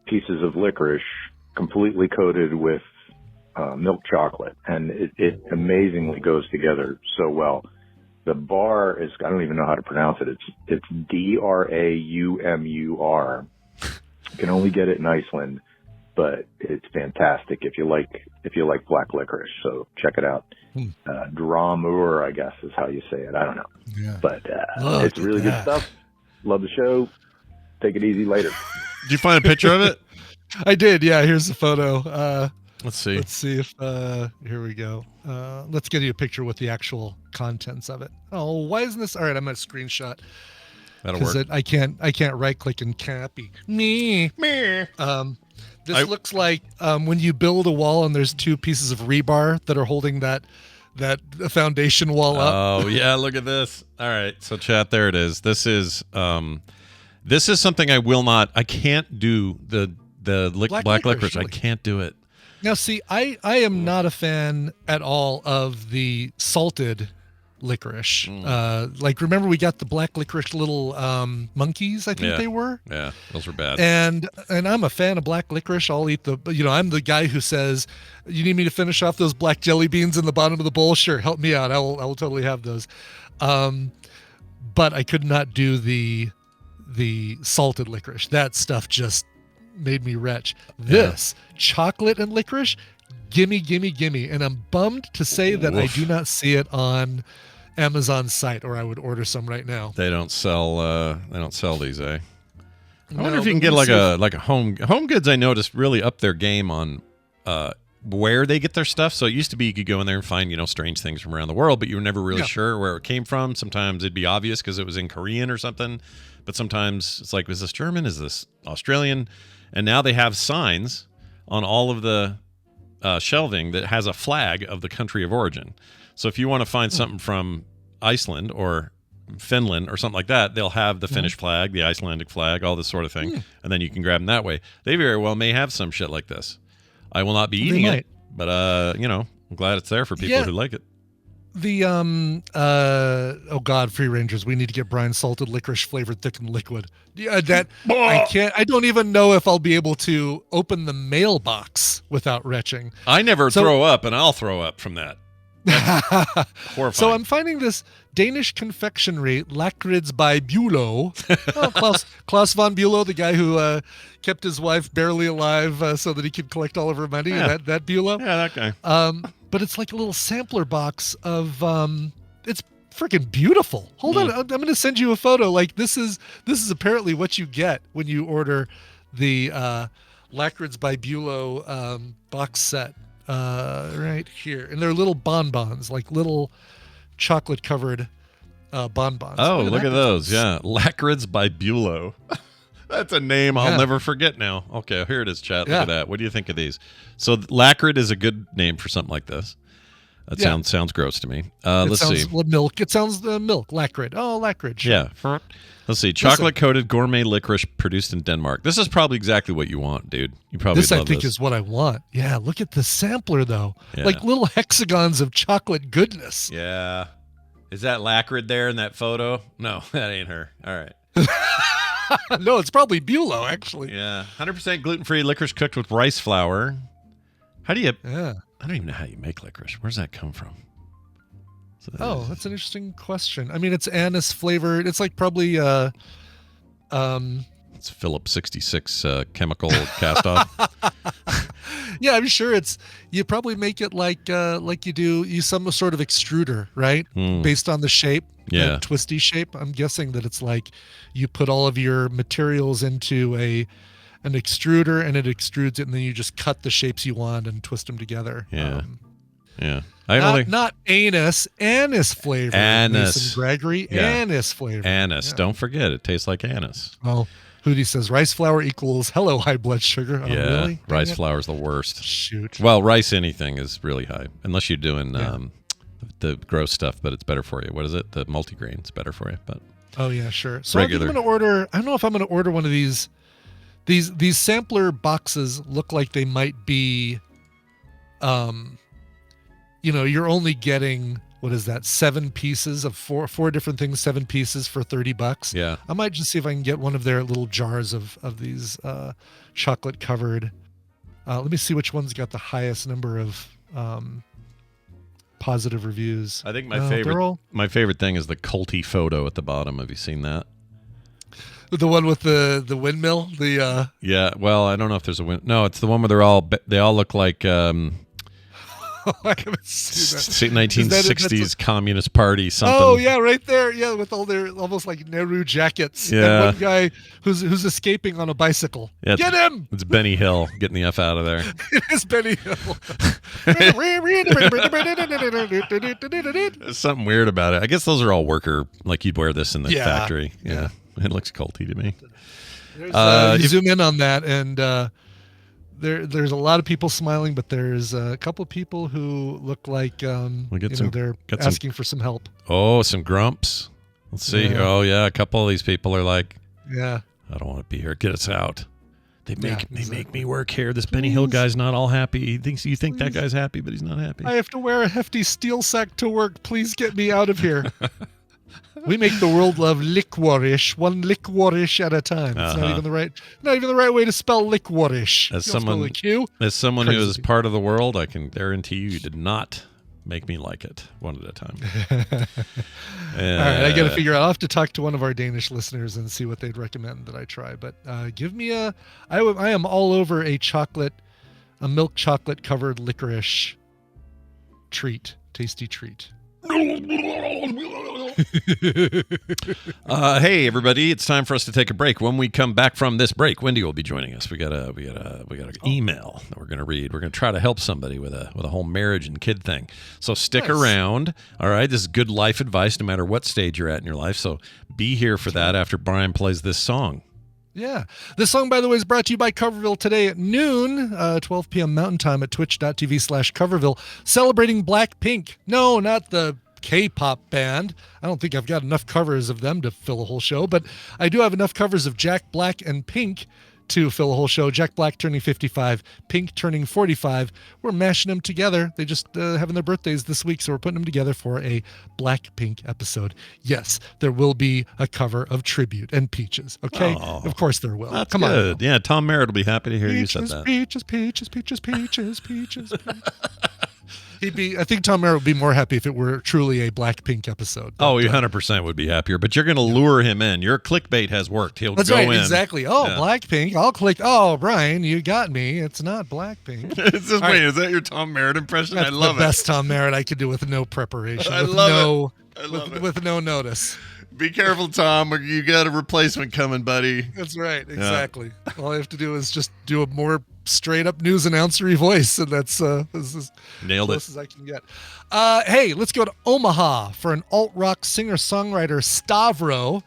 pieces of licorice completely coated with milk chocolate, and it amazingly goes together so well. The bar is, I don't even know how to pronounce it. It's Draumur. You can only get it in Iceland, but it's fantastic if you like black licorice. So check it out. Draumur, I guess is how you say it. I don't know. Yeah. But it's really good stuff. Love the show. Take it easy later. Did you find a picture of it? I did. Yeah, here's the photo. Let's see. Let's see if here we go. Let's get you a picture with the actual contents of it. Oh, why isn't this? All right, I'm gonna screenshot. That'll work. I can't right click and copy. Me. This looks like when you build a wall and there's two pieces of rebar that are holding that foundation wall up. Oh yeah, look at this. All right, so chat, there it is. This is something I can't do the black licorice. Really. I can't do it. Now, see, I am not a fan at all of the salted licorice. Like, remember we got the black licorice little monkeys, I think they were? Yeah, those were bad. And I'm a fan of black licorice. I'll eat I'm the guy who says, you need me to finish off those black jelly beans in the bottom of the bowl? Sure, help me out. I will totally have those. But I could not do the salted licorice. That stuff just made me retch. This chocolate and licorice, gimme. And I'm bummed to say that I do not see it on Amazon's site, or I would order some right now. They don't sell these, eh? I wonder if you can get like a home goods. I noticed really up their game on where they get their stuff. So it used to be you could go in there and find strange things from around the world, but you were never really sure where it came from. Sometimes it'd be obvious because it was in Korean or something, but sometimes it's like, is this German? Is this Australian? And now they have signs on all of the shelving that has a flag of the country of origin. So if you want to find something from Iceland or Finland or something like that, they'll have the Finnish flag, the Icelandic flag, all this sort of thing, and then you can grab them that way. They very well may have some shit like this. I will not be eating it, but I'm glad it's there for people who like it. The Free Rangers, we need to get Brian salted licorice flavored thickened liquid. Yeah, that I don't even know if I'll be able to open the mailbox without retching. I never throw up, and I'll throw up from that. Horrifying. So I'm finding this Danish confectionery, Licorice by Bülow. Klaus von Bülow, the guy who kept his wife barely alive so that he could collect all of her money. Yeah. That Bülow. Yeah, that guy. But it's like a little sampler box of it's freaking beautiful. Hold on, I'm going to send you a photo. Like this is apparently what you get when you order the Licorice by Bülow box set right here. And they're little bonbons, like little chocolate covered bonbons. Oh, look at those. Yeah, Licorice by Bülow. That's a name I'll never forget now. Okay, here it is, chat. Look at that. What do you think of these? So Lacrid is a good name for something like this. That sounds gross to me. Let's see. Milk. It sounds milk. Lacrid. Oh, Lacrid. Sure. Yeah. Let's see. Chocolate-coated gourmet licorice produced in Denmark. This is probably exactly what you want, dude. You probably love this. I think is what I want. Yeah, look at the sampler, though. Yeah. Like little hexagons of chocolate goodness. Yeah. Is that Lacrid there in that photo? No, that ain't her. All right. No, it's probably Bülow, actually. Yeah. 100% gluten-free licorice cooked with rice flour. How do you... Yeah. I don't even know how you make licorice. Where's that come from? That's an interesting question. I mean, it's anise flavored. It's like probably... It's Phillips 66 chemical cast off. Yeah, I'm sure you probably make it like you do some sort of extruder, right? Based on the shape, that twisty shape. I'm guessing that it's like you put all of your materials into an extruder and it extrudes it, and then you just cut the shapes you want and twist them together. Yeah. Not anise flavor. Anise. Mason Gregory, anise flavor. Anise. Don't forget, it tastes like anise. Oh, Hootie says rice flour equals hello high blood sugar. Oh, yeah, really? Rice flour is the worst. Shoot. Well, rice anything is really high, unless you're doing the gross stuff, but it's better for you. What is it? The multigrain. It's better for you, but. Oh yeah, sure. So regular. I'm going to order. I don't know if I'm going to order one of these. These sampler boxes look like they might be. You're only getting, what is that, 7 pieces of four different things, 7 pieces for $30. Yeah. I might just see if I can get one of their little jars of these chocolate covered. Let me see which one's got the highest number of positive reviews. I think they're all- my favorite thing is the culty photo at the bottom. Have you seen that? The one with the windmill. Yeah. Well, I don't know if there's a No, it's the one where they all look like I haven't seen that. 1960s Communist Party something. Oh yeah, right there. Yeah, with all their almost like Nehru jackets. Yeah. And one guy who's escaping on a bicycle. Yeah, Get him! It's Benny Hill getting the F out of there. It is Benny Hill. There's something weird about it. I guess those are all worker, like you'd wear this in the factory. Yeah. It looks culty to me. You zoom in on that, and there's a lot of people smiling, but there's a couple of people who look like they're asking for some help. Oh, some grumps. Let's see. Yeah. Oh yeah, a couple of these people are like, Yeah. I don't want to be here. Get us out. They make me work here. This Benny Hill guy's not all happy. You think that guy's happy, but he's not happy. I have to wear a hefty steel sack to work. Please get me out of here. We make the world love licorice, one licorice at a time. It's not even the right way to spell licorice. As someone who is part of the world, I can guarantee you did not make me like it one at a time. All right, I got to figure out. I'll have to talk to one of our Danish listeners and see what they'd recommend that I try. But give me I am all over a milk chocolate covered licorice tasty treat. Hey everybody, it's time for us to take a break. When we come back from this break, Wendy will be joining us. We got an email that we're going to read. We're going to try to help somebody with a whole marriage and kid thing. So stick around. All right, this is good life advice no matter what stage you're at in your life. So be here for that after Brian plays this song. Yeah. This song, by the way, is brought to you by Coverville today at noon, 12 p.m. Mountain Time at twitch.tv/Coverville, celebrating Blackpink. No, not the K-pop band. I don't think I've got enough covers of them to fill a whole show, but I do have enough covers of Jack Black and Pink to fill a whole show. Jack Black turning 55, Pink turning 45. We're mashing them together. They just having their birthdays this week, so we're putting them together for a Blackpink episode. Yes, there will be a cover of Tribute and Peaches. Okay, of course there will. That's Come good. on. Yeah, Tom Merritt will be happy to hear you said that. Peaches, peaches, peaches, peaches, peaches. I think Tom Merritt would be more happy if it were truly a Blackpink episode. Oh, he 100% would be happier, but you're going to lure him in. Your clickbait has worked. He'll That's go right, in. exactly. Oh, yeah. Blackpink. I'll click. Oh, Brian, you got me. It's not Blackpink. Is that your Tom Merritt impression? That's I love the best Tom Merritt I could do with no preparation. I with love it. With no notice. Be careful, Tom. You got a replacement coming, buddy. That's right. Exactly. Yeah. All I have to do is just do a more straight up news announcery voice, and that's as nailed close as I can get. Hey, let's go to Omaha for an alt rock singer songwriter Stavro,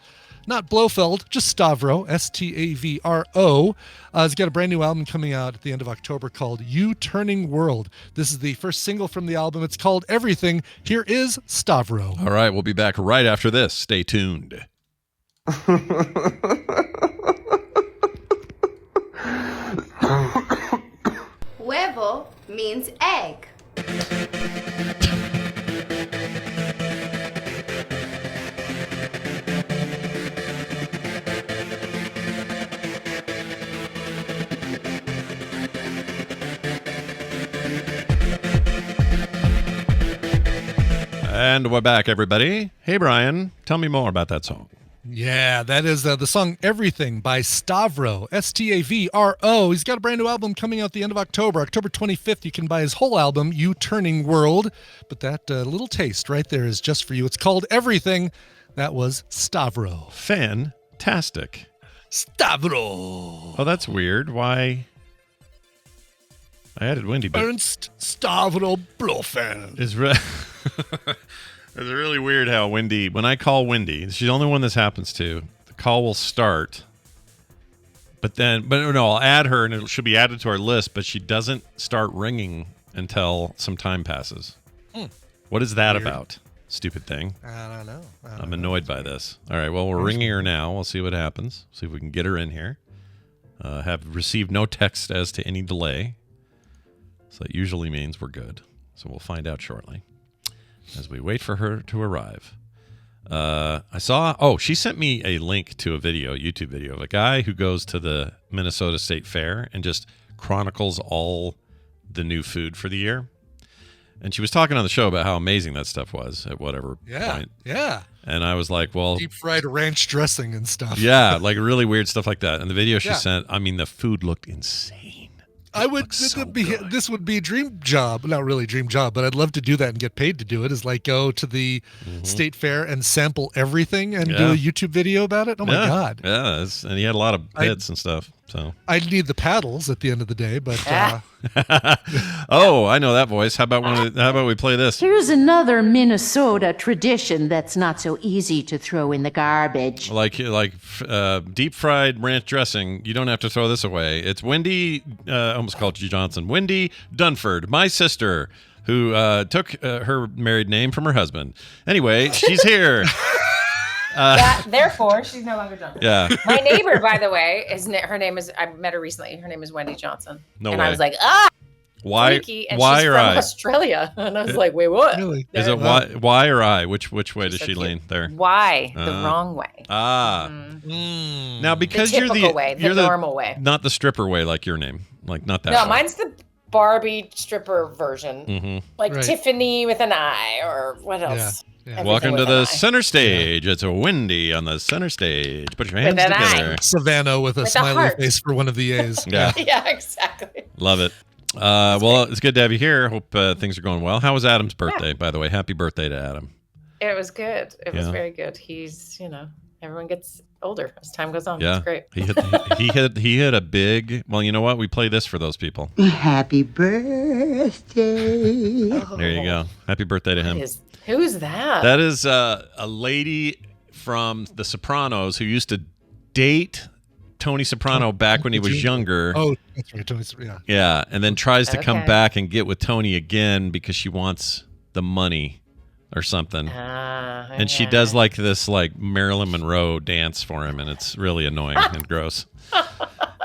not Blofeld, just Stavro, Stavro. He's got a brand new album coming out at the end of October called "You Turning World." This is the first single from the album. It's called Everything. Here is Stavro. All right, we'll be back right after this. Stay tuned. Huevo means egg. And we're back, everybody. Hey, Brian, tell me more about that song. Yeah, that is the song Everything by Stavro, Stavro. He's got a brand new album coming out the end of October. October 25th, you can buy his whole album, You Turning World. But that little taste right there is just for you. It's called Everything. That was Stavro. Fantastic. Stavro. Oh, that's weird. Why? I added Wendy, but Ernst Stavro Blofeld. It's really weird how Wendy, when I call Wendy, she's the only one this happens to, the call will start, but I'll add her and she'll be added to our list, but she doesn't start ringing until some time passes. What is that about? Stupid thing. I don't know. I'm annoyed by this. All right, well, we're ringing her now. We'll see what happens. See if we can get her in here. Have received no text as to any delay. So that usually means we're good. So we'll find out shortly as we wait for her to arrive. She sent me a link to a YouTube video of a guy who goes to the Minnesota State Fair and just chronicles all the new food for the year. And she was talking on the show about how amazing that stuff was at whatever point. Yeah. And I was like, well, deep fried ranch dressing and stuff. Yeah, like really weird stuff like that. And the video she sent, I mean, the food looked insane. This would be a dream job. Not really a dream job, but I'd love to do that and get paid to do it. Is like go to the state fair and sample everything and do a YouTube video about it. Oh my God. Yeah. And he had a lot of bits and stuff. So I'd need the paddles at the end of the day, but oh, I know that voice. How about we play this? Here's another Minnesota tradition that's not so easy to throw in the garbage. Like deep fried ranch dressing. You don't have to throw this away. It's Wendy, almost called you Johnson. Wendy Dunford, my sister, who took her married name from her husband. Anyway, she's here. Therefore, she's no longer Johnson. Yeah. My neighbor, by the way, her name is. I met her recently. Her name is Wendy Johnson. No and way. I was like, why? Freaky. And why she's or from I? Australia, and I was like, wait, what? Really? Is it why or I? Which way does she lean there? Why? The wrong way. Now because the you're typical way, the normal way, not the stripper way, like your name, like not that. No, way. mine's the Barbie stripper version, like Tiffany with an I, or what else? Yeah. Welcome to the center stage. It's a Wendy on the center stage. Put your hands together. Savannah with a smiley face for one of the A's. Yeah. Yeah, exactly. Love it. Well, it's good to have you here. Hope things are going well. How was Adam's birthday, by the way? Happy birthday to Adam. It was good. It was very good. He's, everyone gets older as time goes on. Yeah. It's great. He hit a big, well, you know what? We play this for those people. Happy birthday. There you go. Happy birthday to him. Who's that? That is a lady from The Sopranos who used to date Tony Soprano back when he was younger. Oh, that's right. Tony Soprano. Yeah, and then tries to come back and get with Tony again because she wants the money or something. And she does like this Marilyn Monroe dance for him, and it's really annoying and gross.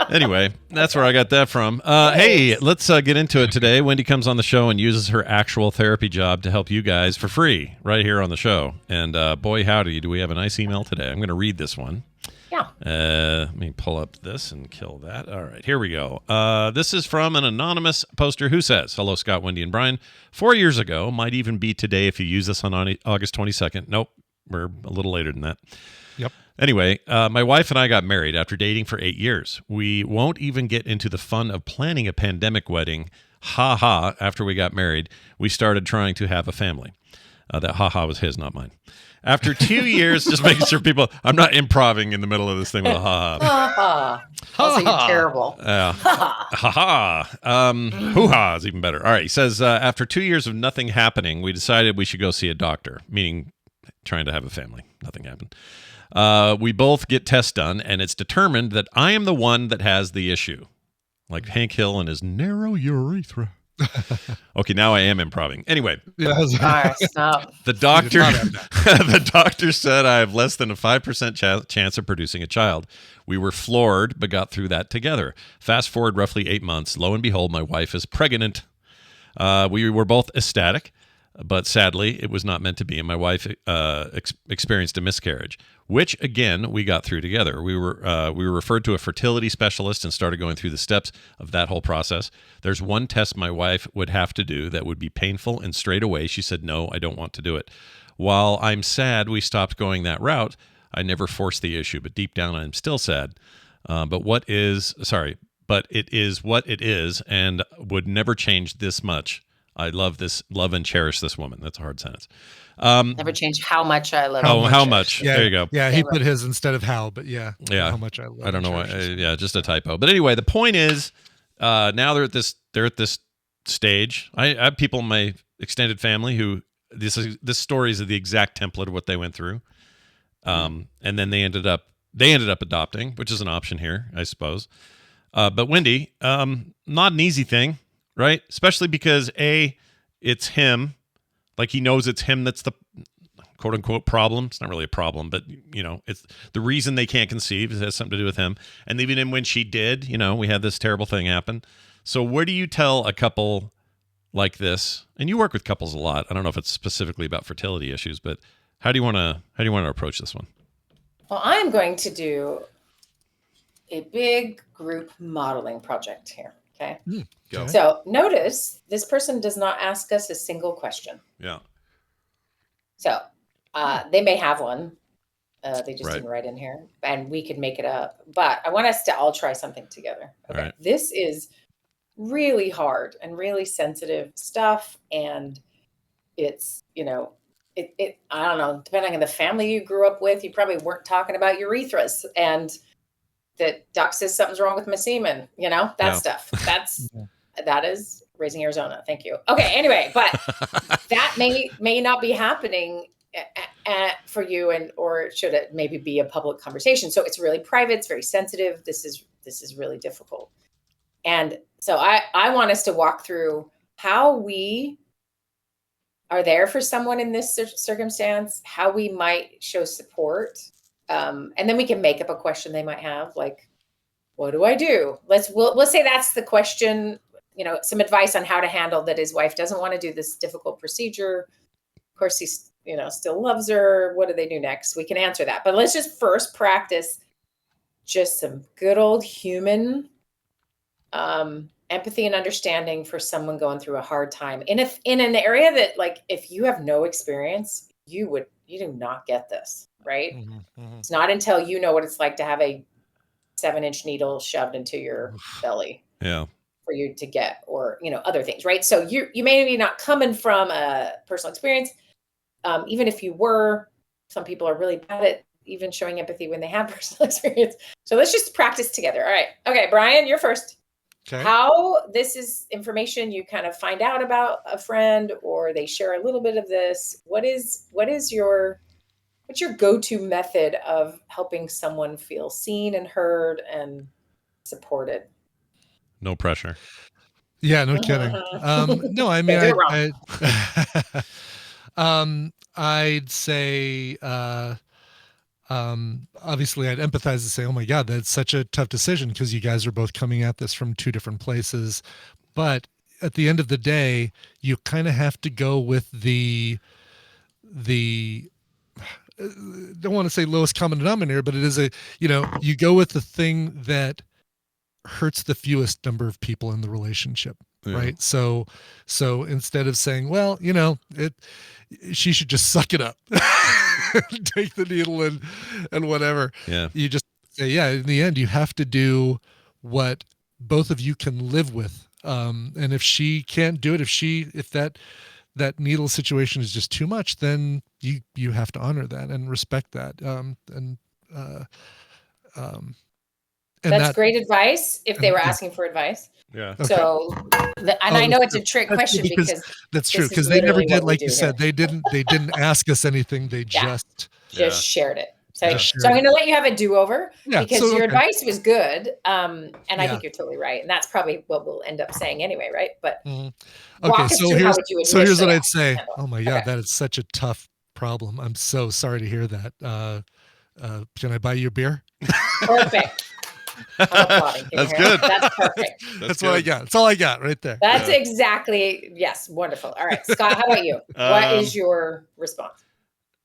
Anyway, that's where I got that from. Hey, let's get into it today. Wendy comes on the show and uses her actual therapy job to help you guys for free right here on the show. And boy, howdy, do we have a nice email today. I'm going to read this one. Yeah. Let me pull up this and kill that. All right, here we go. This is from an anonymous poster who says, hello, Scott, Wendy, and Brian. 4 years ago, might even be today if you use this on August 22nd. Nope, we're a little later than that. Yep. Anyway, my wife and I got married after dating for 8 years. We won't even get into the fun of planning a pandemic wedding. Ha ha, after we got married, we started trying to have a family. That ha ha was his, not mine. After 2 years, just making sure people, I'm not improvising in the middle of this thing with a ha ha. Also, you're terrible. Ha ha. Hoo-ha is even better. All right, he says, after 2 years of nothing happening, we decided we should go see a doctor, meaning trying to have a family. Nothing happened. We both get tests done, and it's determined that I am the one that has the issue. Like Hank Hill and his narrow urethra. Okay, now I am improvising. Anyway. All right, stop. The doctor said I have less than a 5% chance of producing a child. We were floored, but got through that together. Fast forward roughly 8 months. Lo and behold, my wife is pregnant. We were both ecstatic. But sadly, it was not meant to be, and my wife experienced a miscarriage, which, again, we got through together. We were referred to a fertility specialist and started going through the steps of that whole process. There's one test my wife would have to do that would be painful, and straight away she said, no, I don't want to do it. While I'm sad we stopped going that route, I never forced the issue, but deep down I'm still sad. But it is what it is, and would never change this much. I love and cherish this woman. That's a hard sentence. Never change how much I love. How much? Yeah, there you go. Yeah, he put his instead of how, but yeah. How much I love. I don't know why. Just a typo. But anyway, the point is, now they're at this stage. I have people in my extended family who this story is the exact template of what they went through, and then they ended up adopting, which is an option here, I suppose. But Wendy, not an easy thing. Right? Especially because it's him. Like he knows it's him that's the quote unquote problem. It's not really a problem, but it's the reason they can't conceive. It has something to do with him. And even when she did, we had this terrible thing happen. So where do you tell a couple like this? And you work with couples a lot. I don't know if it's specifically about fertility issues, but how do you want to approach this one? Well, I'm going to do a big group modeling project here. Okay. Go. So notice this person does not ask us a single question. Yeah. So they may have one. They just Right. didn't write in here, and we could make it up. But I want us to all try something together. Okay. All right. This is really hard and really sensitive stuff, and it's, it I don't know, depending on the family you grew up with, you probably weren't talking about urethras and that doc says something's wrong with my semen, that stuff. That is Raising Arizona. Thank you. Okay. Anyway, but that may not be happening for you, or should it maybe be a public conversation? So it's really private. It's very sensitive. This is really difficult. And so I want us to walk through how we are there for someone in this circumstance, how we might show support. And then we can make up a question they might have, like, what do I do? We'll say that's the question, some advice on how to handle that his wife doesn't want to do this difficult procedure. Of course, he, still loves her. What do they do next? We can answer that. But let's just first practice just some good old human empathy and understanding for someone going through a hard time in an area that, like, if you have no experience, you do not get this, right? Mm-hmm. It's not until you know what it's like to have a 7-inch needle shoved into your belly for you to get, or, other things, right? So you may be not coming from a personal experience. Even if you were, some people are really bad at even showing empathy when they have personal experience. So let's just practice together. All right. Okay, Brian, you're first. Okay. How this is information you kind of find out about a friend, or they share a little bit of this. What's your go-to method of helping someone feel seen and heard and supported? No pressure. Yeah, no kidding. No, I mean, I'd say, obviously I'd empathize and say, oh my God, that's such a tough decision because you guys are both coming at this from two different places. But at the end of the day, you kind of have to go with the don't want to say lowest common denominator, but it is you go with the thing that hurts the fewest number of people in the relationship. Yeah. Right. So instead of saying, well, she should just suck it up, take the needle and whatever. Yeah. You just say, yeah, in the end, you have to do what both of you can live with. And if she can't do it, if that needle situation is just too much, then you have to honor that and respect that. That's great advice if they were asking for advice. Yeah. Okay. So, I know it's a trick question because that's true, because they never did, like you said, they didn't ask us anything. They just shared it. So I'm going to let you have a do-over because your advice was good. And I think you're totally right. And that's probably what we'll end up saying anyway, right? But okay, so here's what I'd say. Oh my God, that is such a tough problem. I'm so sorry to hear that. Can I buy you a beer? Perfect. That's good. That's perfect. That's what I got. That's all I got right there. That's exactly, yes, wonderful. All right, Scott, how about you? What is your response?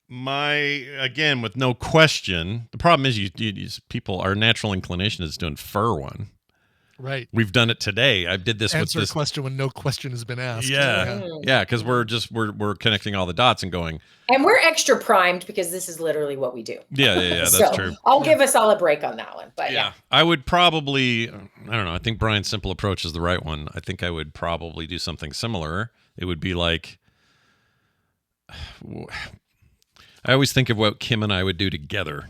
Again, with no question, the problem is you people, our natural inclination is to infer one. Right. We've done it today. I did this Answer with this a question when no question has been asked. Yeah, because we're connecting all the dots and going. And we're extra primed because this is literally what we do. Yeah, that's true. I'll give us all a break on that one. But yeah, I would probably, I don't know. I think Brian's simple approach is the right one. I think I would probably do something similar. It would be like, I always think of what Kim and I would do together.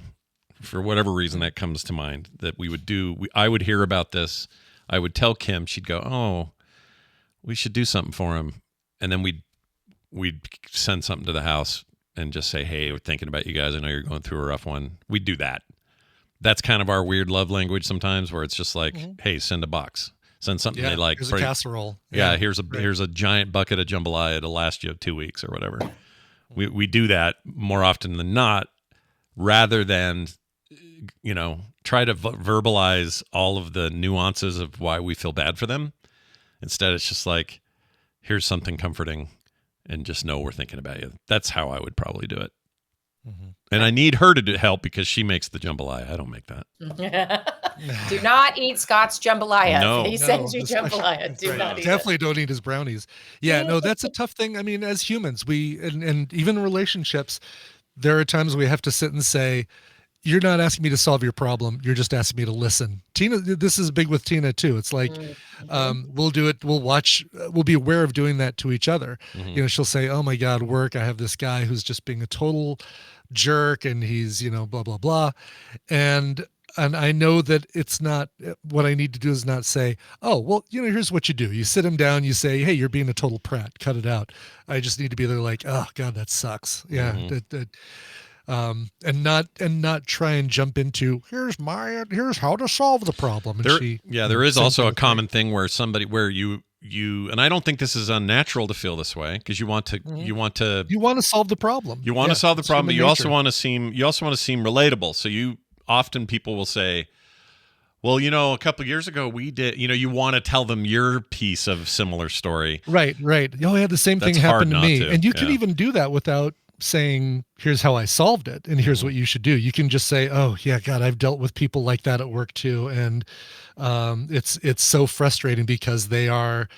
For whatever reason that comes to mind, that we would do. I would hear about this. I would tell Kim. She'd go, "Oh, we should do something for him," and then we'd send something to the house and just say, "Hey, we're thinking about you guys. I know you're going through a rough one." We'd do that. That's kind of our weird love language sometimes, where it's just like, "Hey, send a box, send something they like." Here's a casserole. Yeah, here's a giant bucket of jambalaya to last you 2 weeks or whatever. We do that more often than not, rather than try to verbalize all of the nuances of why we feel bad for them. Instead, it's just like, here's something comforting and just know we're thinking about you. That's how I would probably do it. Mm-hmm. And I need her to help because she makes the jambalaya. I don't make that. Do not eat Scott's jambalaya. No. He sends you especially- jambalaya. Do Right. not eat Definitely don't eat his brownies. Yeah, no, that's a tough thing. I mean, as humans, and even in relationships, there are times we have to sit and say, you're not asking me to solve your problem. You're just asking me to listen. Tina, this is big with Tina too. It's like, we'll do it. We'll watch, we'll be aware of doing that to each other. You know, she'll say, oh my God, work. I have this guy who's just being a total jerk and he's, you know, blah, blah, blah. And I know that it's not, what I need to do is not say, oh, well, you know, here's what you do. You sit him down, you say, hey, you're being a total prat, cut it out. I just need to be there like, oh God, that sucks. Yeah. And not try and jump into here's how to solve the problem. And there is also a common thing where you and I don't think this is unnatural to feel this way, because you want to solve the problem. You want to solve the problem, but you also want to seem relatable. So often people will say, well, you know, a couple of years ago we did, you know, you want to tell them your piece of similar story. Right. Oh, yeah, the same thing happened to me. And you can even do that without saying, here's how I solved it and here's what you should do. You can just say, oh yeah, God, I've dealt with people like that at work too. And it's so frustrating because they are,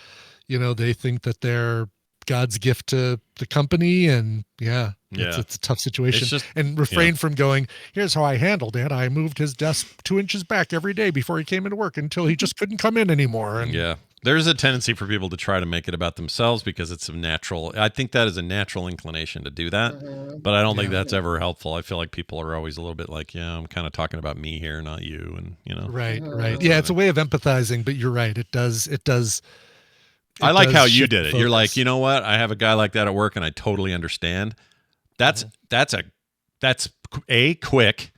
you know, they think that they're God's gift to the company. And it's a tough situation. And refrain from going, here's how I handled it. I moved his desk 2 inches back every day before he came into work until he just couldn't come in anymore. And there's a tendency for people to try to make it about themselves because it's I think that is a natural inclination to do that, but I don't think that's ever helpful. I feel like people are always a little bit like, I'm kind of talking about me here, not you. And, you know, right. Yeah. It's a way of empathizing, but you're right. It does. I like how you did it. Focus. You're like, you know what? I have a guy like that at work and I totally understand. That's A, quick,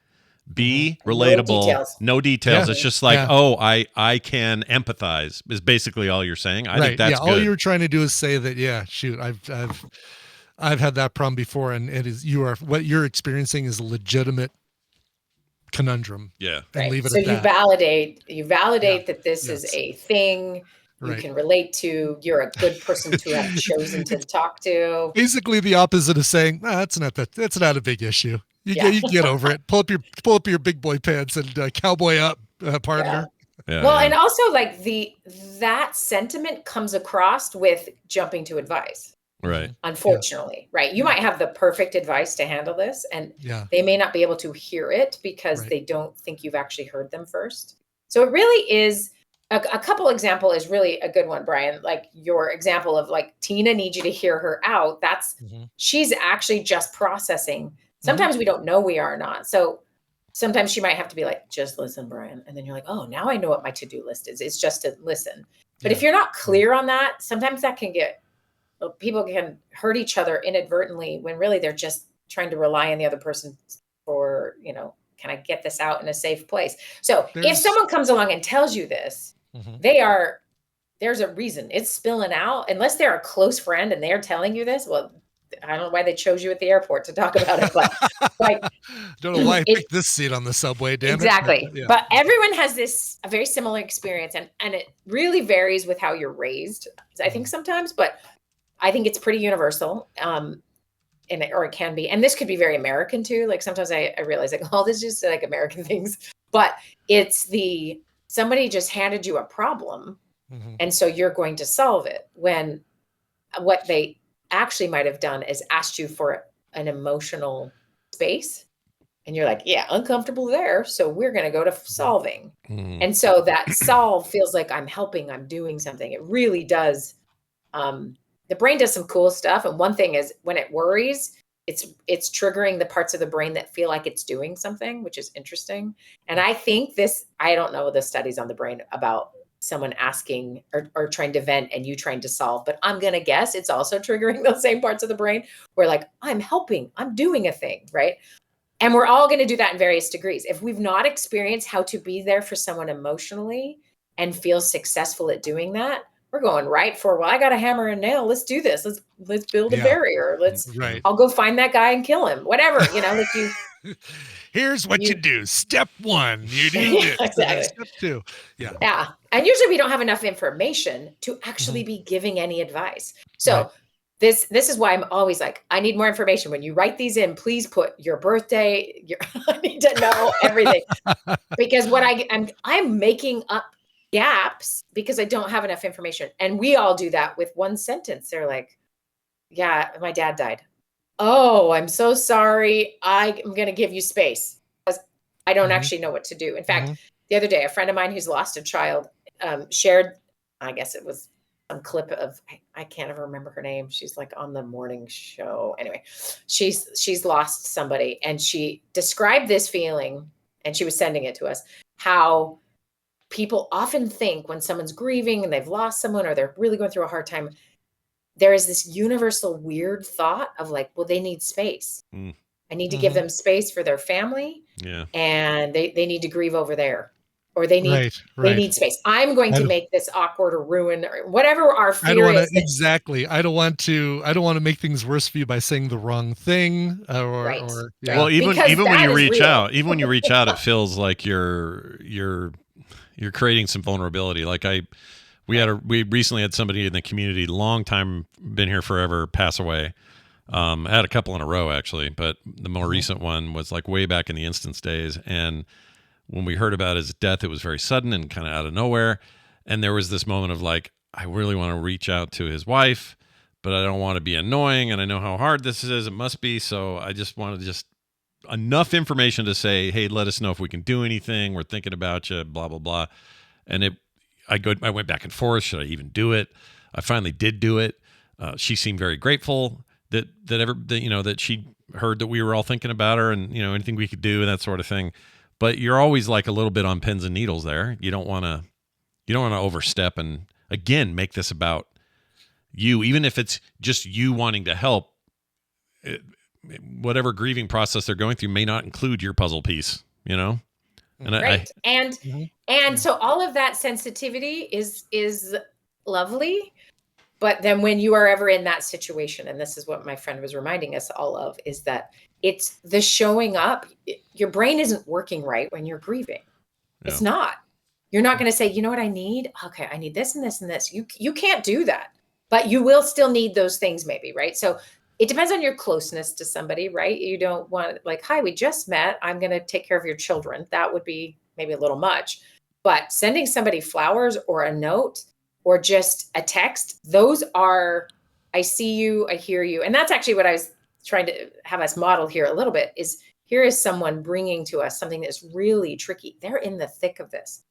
B, relatable, no details. It's just like, I can empathize is basically all you're saying. I think that's good. All you're trying to do is say that, shoot, I've had that problem before, and what you're experiencing is a legitimate conundrum. Yeah. And leave it so at that. You validate that this is a thing you can relate to. You're a good person to have chosen to talk to. Basically the opposite of saying, that's not a big issue. You get over it. Pull up your big boy pants and cowboy up, partner. And also like that sentiment comes across with jumping to advice. Right. Unfortunately, right. You might have the perfect advice to handle this, and they may not be able to hear it because they don't think you've actually heard them first. So it really is a couple example is really a good one, Brian. Like your example of like Tina needs you to hear her out. That's she's actually just processing. Sometimes we don't know we are not. So sometimes she might have to be like, just listen, Brian. And then you're like, oh, now I know what my to-do list is. It's just to listen. But if you're not clear on that, sometimes that can people can hurt each other inadvertently when really they're just trying to rely on the other person for, you know, can I get this out in a safe place? So if someone comes along and tells you this, there's a reason it's spilling out, unless they're a close friend and they're telling you this. Well, I don't know why they chose you at the airport to talk about it, but like, don't know why I picked this seat on the subway. Damn exactly. it. But everyone has a very similar experience, and it really varies with how you're raised. I think sometimes, but I think it's pretty universal. Or it can be, and this could be very American too. Like sometimes I realize like, oh, this is just like American things, but it's somebody just handed you a problem, and so you're going to solve it, when what they actually might have done is asked you for an emotional space, and you're like, yeah, uncomfortable there, so we're going to go to solving. And so that solve feels like I'm helping, I'm doing something. It really does. The brain does some cool stuff, and one thing is when it worries, it's triggering the parts of the brain that feel like it's doing something, which is interesting. And I think I don't know the studies on the brain about someone asking or trying to vent and you trying to solve, but I'm going to guess it's also triggering those same parts of the brain where like, I'm helping, I'm doing a thing, right? And we're all going to do that in various degrees. If we've not experienced how to be there for someone emotionally and feel successful at doing that, we're going right for, well, I got a hammer and nail. Let's do this. Let's build a barrier. I'll go find that guy and kill him. Whatever, like here's what you do. Step 1, you do this. Exactly. Step 2. Yeah. And usually we don't have enough information to actually be giving any advice. So this is why I'm always like, I need more information. When you write these in, please put your birthday. I need to know everything because what I'm making up gaps because I don't have enough information. And we all do that with one sentence. They're like, yeah, my dad died. Oh, I'm so sorry. I'm going to give you space because I don't actually know what to do. In fact, the other day, a friend of mine who's lost a child shared, I guess it was some clip of, I can't ever remember her name. She's like on the morning show. Anyway, she's lost somebody and she described this feeling and she was sending it to us, how people often think when someone's grieving and they've lost someone or they're really going through a hard time, there is this universal weird thought of like, well, they need space. I need to give them space for their family. Yeah. And they need to grieve over there. Or they need they need space. I'm going to make this awkward or ruin or whatever our fear is. Exactly. I don't want to make things worse for you by saying the wrong thing. Well, even when you reach out, it feels like you're creating some vulnerability. Like we recently had somebody in the community, long time, been here forever, pass away. I had a couple in a row actually, but the more recent one was like way back in the Instance days. And when we heard about his death, it was very sudden and kind of out of nowhere. And there was this moment of like, I really want to reach out to his wife, but I don't want to be annoying. And I know how hard this is. It must be. So I just wanted enough information to say, hey, let us know if we can do anything. We're thinking about you, blah, blah, blah. And I went back and forth. Should I even do it? I finally did do it. She seemed very grateful that she heard that we were all thinking about her and, anything we could do and that sort of thing. But you're always like a little bit on pins and needles there. You don't want to overstep and again make this about you, even if it's just you wanting to help. Whatever grieving process they're going through may not include your puzzle piece, And right. And so all of that sensitivity is lovely. But then when you are ever in that situation, and this is what my friend was reminding us all of, is that it's the showing up. Your brain isn't working right when you're grieving. Yeah. It's not. You're not going to say, you know what I need? Okay, I need this and this and this. You can't do that, but you will still need those things maybe, right? So it depends on your closeness to somebody, right? You don't want like, hi, we just met. I'm going to take care of your children. That would be maybe a little much. But sending somebody flowers or a note or just a text, those are, I see you, I hear you. And that's actually what I was trying to have us model here a little bit is here is someone bringing to us something that's really tricky. They're in the thick of this.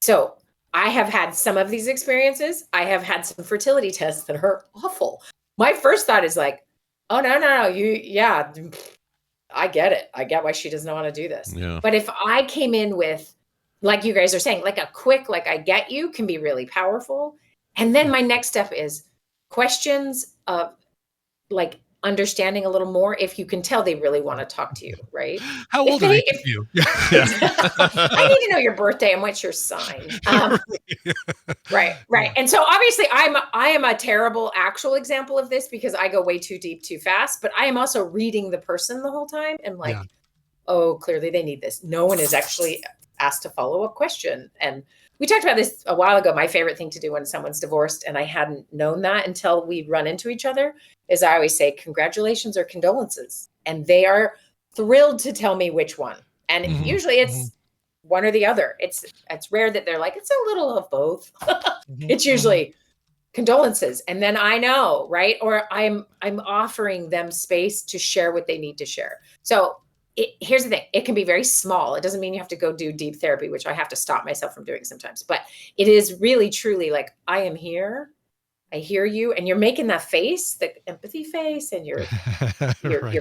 So I have had some of these experiences. I have had some fertility tests that are awful. My first thought is like, oh, no, I get it. I get why she doesn't want to do this. Yeah. But if I came in with, like you guys are saying, like a quick, like I get you can be really powerful. And then my next step is questions of like understanding a little more if you can tell they really want to talk to you, right? How old are you? I need to know your birthday and what's your sign. Right. And so obviously I am a terrible actual example of this because I go way too deep too fast, but I am also reading the person the whole time and like, oh, clearly they need this. No one is actually asked a follow-up question. And we talked about this a while ago. My favorite thing to do when someone's divorced, and I hadn't known that until we run into each other, is I always say, congratulations or condolences. And they are thrilled to tell me which one. And usually it's one or the other. It's rare that they're like, it's a little of both. It's usually condolences. And then I know, right? Or I'm offering them space to share what they need to share. So here's the thing. It can be very small. It doesn't mean you have to go do deep therapy, which I have to stop myself from doing sometimes. But it is really, truly like, I am here. I hear you. And you're making that face, the empathy face, and you're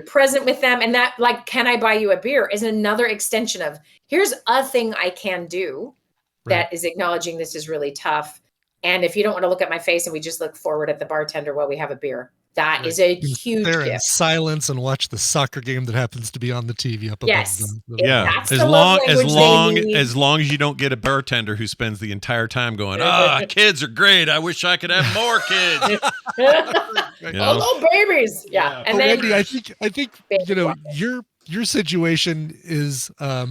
present with them. And that, like, can I buy you a beer is another extension of, here's a thing I can do that is acknowledging this is really tough. And if you don't want to look at my face and we just look forward at the bartender while we have a beer, that is a huge gift. In silence and watch the soccer game that happens to be on the TV up above them. Yeah, as long as you don't get a bartender who spends the entire time going, kids are great. I wish I could have more kids. Little babies. Yeah. And then, Wendy, I think you know, your situation is a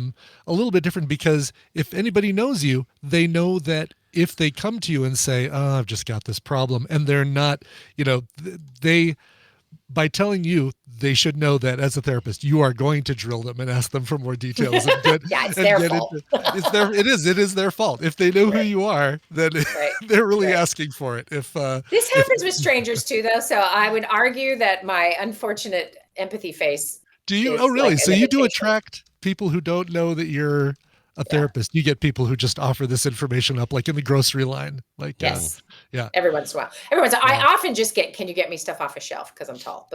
little bit different because if anybody knows you, they know that if they come to you and say, "Oh, I've just got this problem," and they're not, they by telling you, they should know that as a therapist, you are going to drill them and ask them for more details. And it's their fault. It is their fault. If they know who you are, then they're really asking for it. This happens with strangers too, though. So I would argue that my unfortunate empathy face. Do you? Oh, really? So you do attract people who don't know that you're a therapist. You get people who just offer this information up, like in the grocery line. Like, yes. Yeah. Every once in a while. I often just get, can you get me stuff off a shelf? Because I'm tall,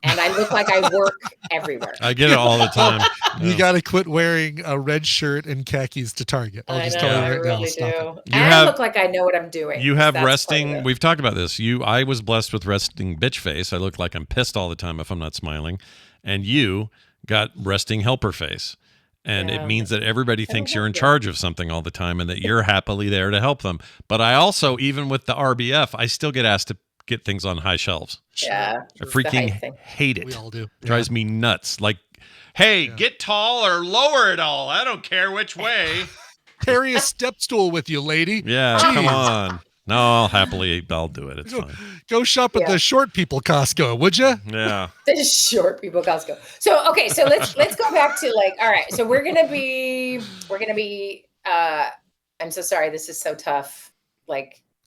and I look like I work everywhere. I get it all the time. You got to quit wearing a red shirt and khakis to Target. I'll just tell you right now. I really Stop do. I look like I know what I'm doing. You have resting. We've talked about this. I was blessed with resting bitch face. I look like I'm pissed all the time if I'm not smiling. And you got resting helper face. And it means that everybody thinks you're in charge of something all the time and that you're happily there to help them. But I also, even with the RBF, I still get asked to get things on high shelves. Yeah. I freaking hate it. We all do. Drives me nuts. Like, hey, get tall or lower it all. I don't care which way. Carry a step stool with you, lady. Yeah, Jeez. Come on. No, I'll do it. It's fine. Go shop at the short people Costco, would you? Yeah. The short people Costco. So, okay. So let's go back to all right. So we're going to be, I'm so sorry. This is so tough.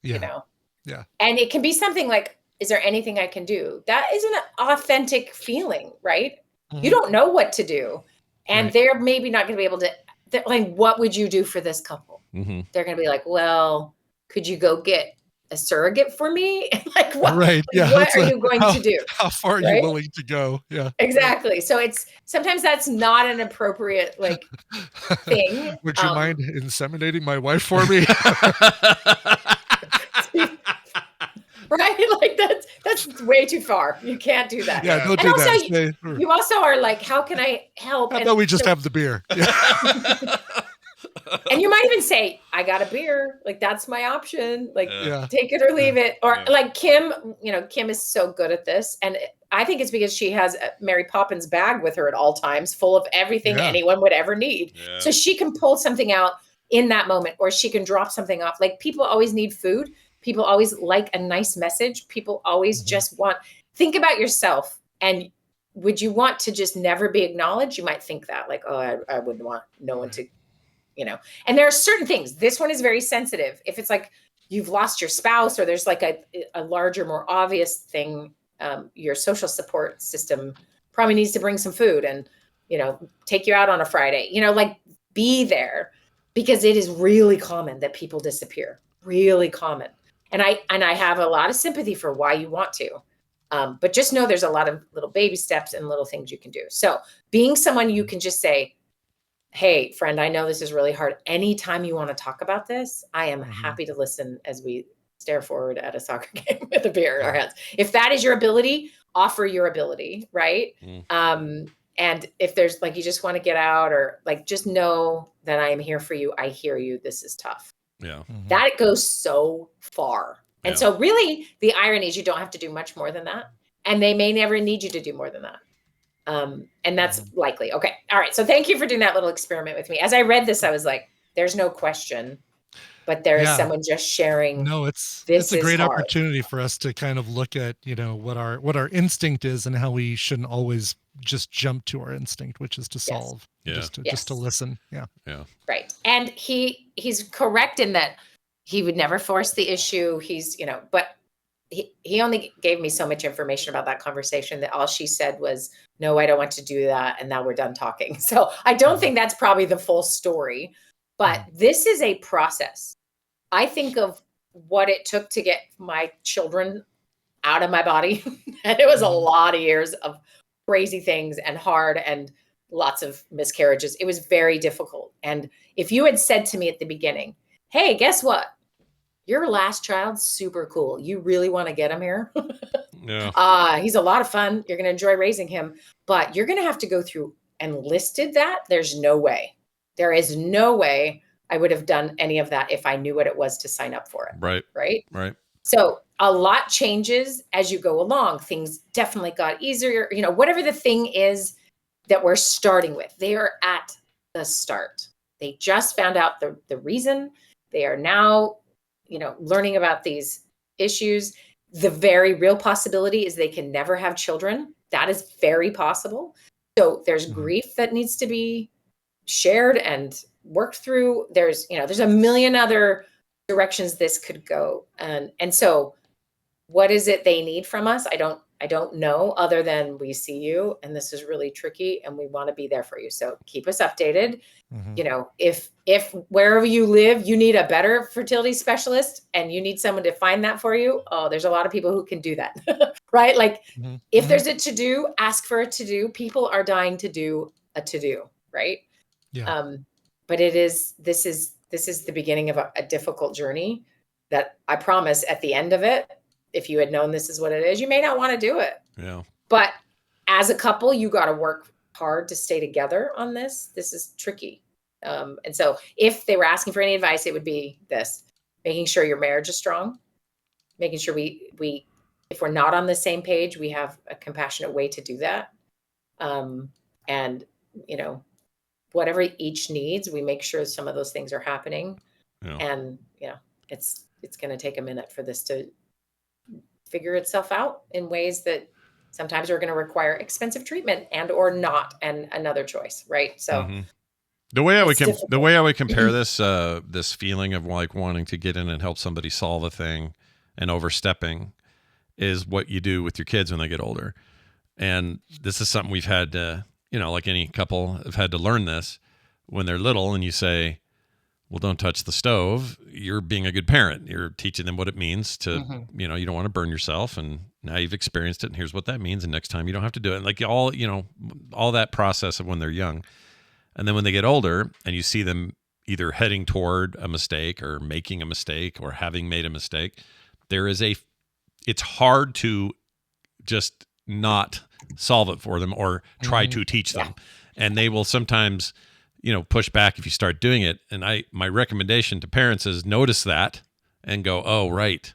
Yeah. And it can be something like, is there anything I can do? That is an authentic feeling, right? Mm-hmm. You don't know what to do. And they're maybe not going to be able to, what would you do for this couple? Mm-hmm. They're going to be like, well, could you go get a surrogate for me? What? Right. Yeah. What are you going to do? How far are you willing to go? Yeah. Exactly. So sometimes that's not an appropriate thing. Would you mind inseminating my wife for me? Right? That's way too far. You can't do that. Yeah, don't do that. You also are like, how can I help? How about we just have the beer? Yeah. And you might even say, I got a beer. That's my option. Take it or leave it. Or Kim, Kim is so good at this. And I think it's because she has a Mary Poppins bag with her at all times, full of everything anyone would ever need. Yeah. So she can pull something out in that moment, or she can drop something off. People always need food. People always like a nice message. People always just think about yourself. And would you want to just never be acknowledged? You might think that I wouldn't want no one to, and there are certain things. This one is very sensitive. If it's you've lost your spouse, or there's a larger, more obvious thing, your social support system probably needs to bring some food and, take you out on a Friday, be there, because it is really common that people disappear. Really common. And I have a lot of sympathy for why you want to. But just know there's a lot of little baby steps and little things you can do. So being someone you can just say, hey, friend, I know this is really hard. Anytime you want to talk about this, I am happy to listen as we stare forward at a soccer game with a beer in our hands. If that is your ability, offer your ability, right? And if there's you just want to get out, or just know that I am here for you. I hear you. This is tough. Yeah. That goes so far. And so really the irony is you don't have to do much more than that. And they may never need you to do more than that. And that's likely. Okay. All right. So thank you for doing that little experiment with me. As I read this, I was like, there's no question, but there is someone just sharing. No, it's a great opportunity for us to kind of look at, what our instinct is and how we shouldn't always just jump to our instinct, which is to solve, just to listen. Yeah. Yeah. Right. And he's correct in that he would never force the issue. He's, but he only gave me so much information about that conversation that all she said was, no, I don't want to do that. And now we're done talking. So I don't think that's probably the full story, but this is a process. I think of what it took to get my children out of my body. And it was a lot of years of crazy things and hard and lots of miscarriages. It was very difficult. And if you had said to me at the beginning, hey, guess what? Your last child's super cool. You really want to get him here? Yeah. He's a lot of fun. You're going to enjoy raising him, but you're going to have to go through and listed that. There's no way. There is no way I would have done any of that if I knew what it was to sign up for it. Right. Right. Right. So a lot changes as you go along. Things definitely got easier. Whatever the thing is, that we're starting with. They are at the start. They just found out the reason. They are now, learning about these issues. The very real possibility is they can never have children. That is very possible. So there's grief that needs to be shared and worked through. There's a million other directions this could go. And so what is it they need from us? I don't know, other than we see you and this is really tricky and we want to be there for you. So keep us updated. If wherever you live, you need a better fertility specialist and you need someone to find that for you. Oh, there's a lot of people who can do that, right? Like if there's a to-do, ask for a to-do. People are dying to do a to-do, right? Yeah. But this is the beginning of a difficult journey that I promise at the end of it, if you had known this is what it is, you may not want to do it. Yeah. But as a couple, you got to work hard to stay together on this. This is tricky. And so if they were asking for any advice, it would be this: making sure your marriage is strong, making sure we if we're not on the same page, we have a compassionate way to do that. And, whatever each needs, we make sure some of those things are happening. Yeah. And, it's going to take a minute for this to figure itself out in ways that sometimes are going to require expensive treatment and or not, and another choice, right? So the way I would compare this this feeling of like wanting to get in and help somebody solve a thing and overstepping is what you do with your kids when they get older. And this is something we've had to, like any couple have had to learn this when they're little, and you say, well, don't touch the stove. You're being a good parent. You're teaching them what it means to, you don't want to burn yourself. And now you've experienced it, and here's what that means. And next time you don't have to do it. And like all that process of when they're young. And then when they get older and you see them either heading toward a mistake or making a mistake or having made a mistake, it's hard to just not solve it for them or try to teach them. And they will sometimes push back if you start doing it. And my recommendation to parents is notice that and go, oh, right.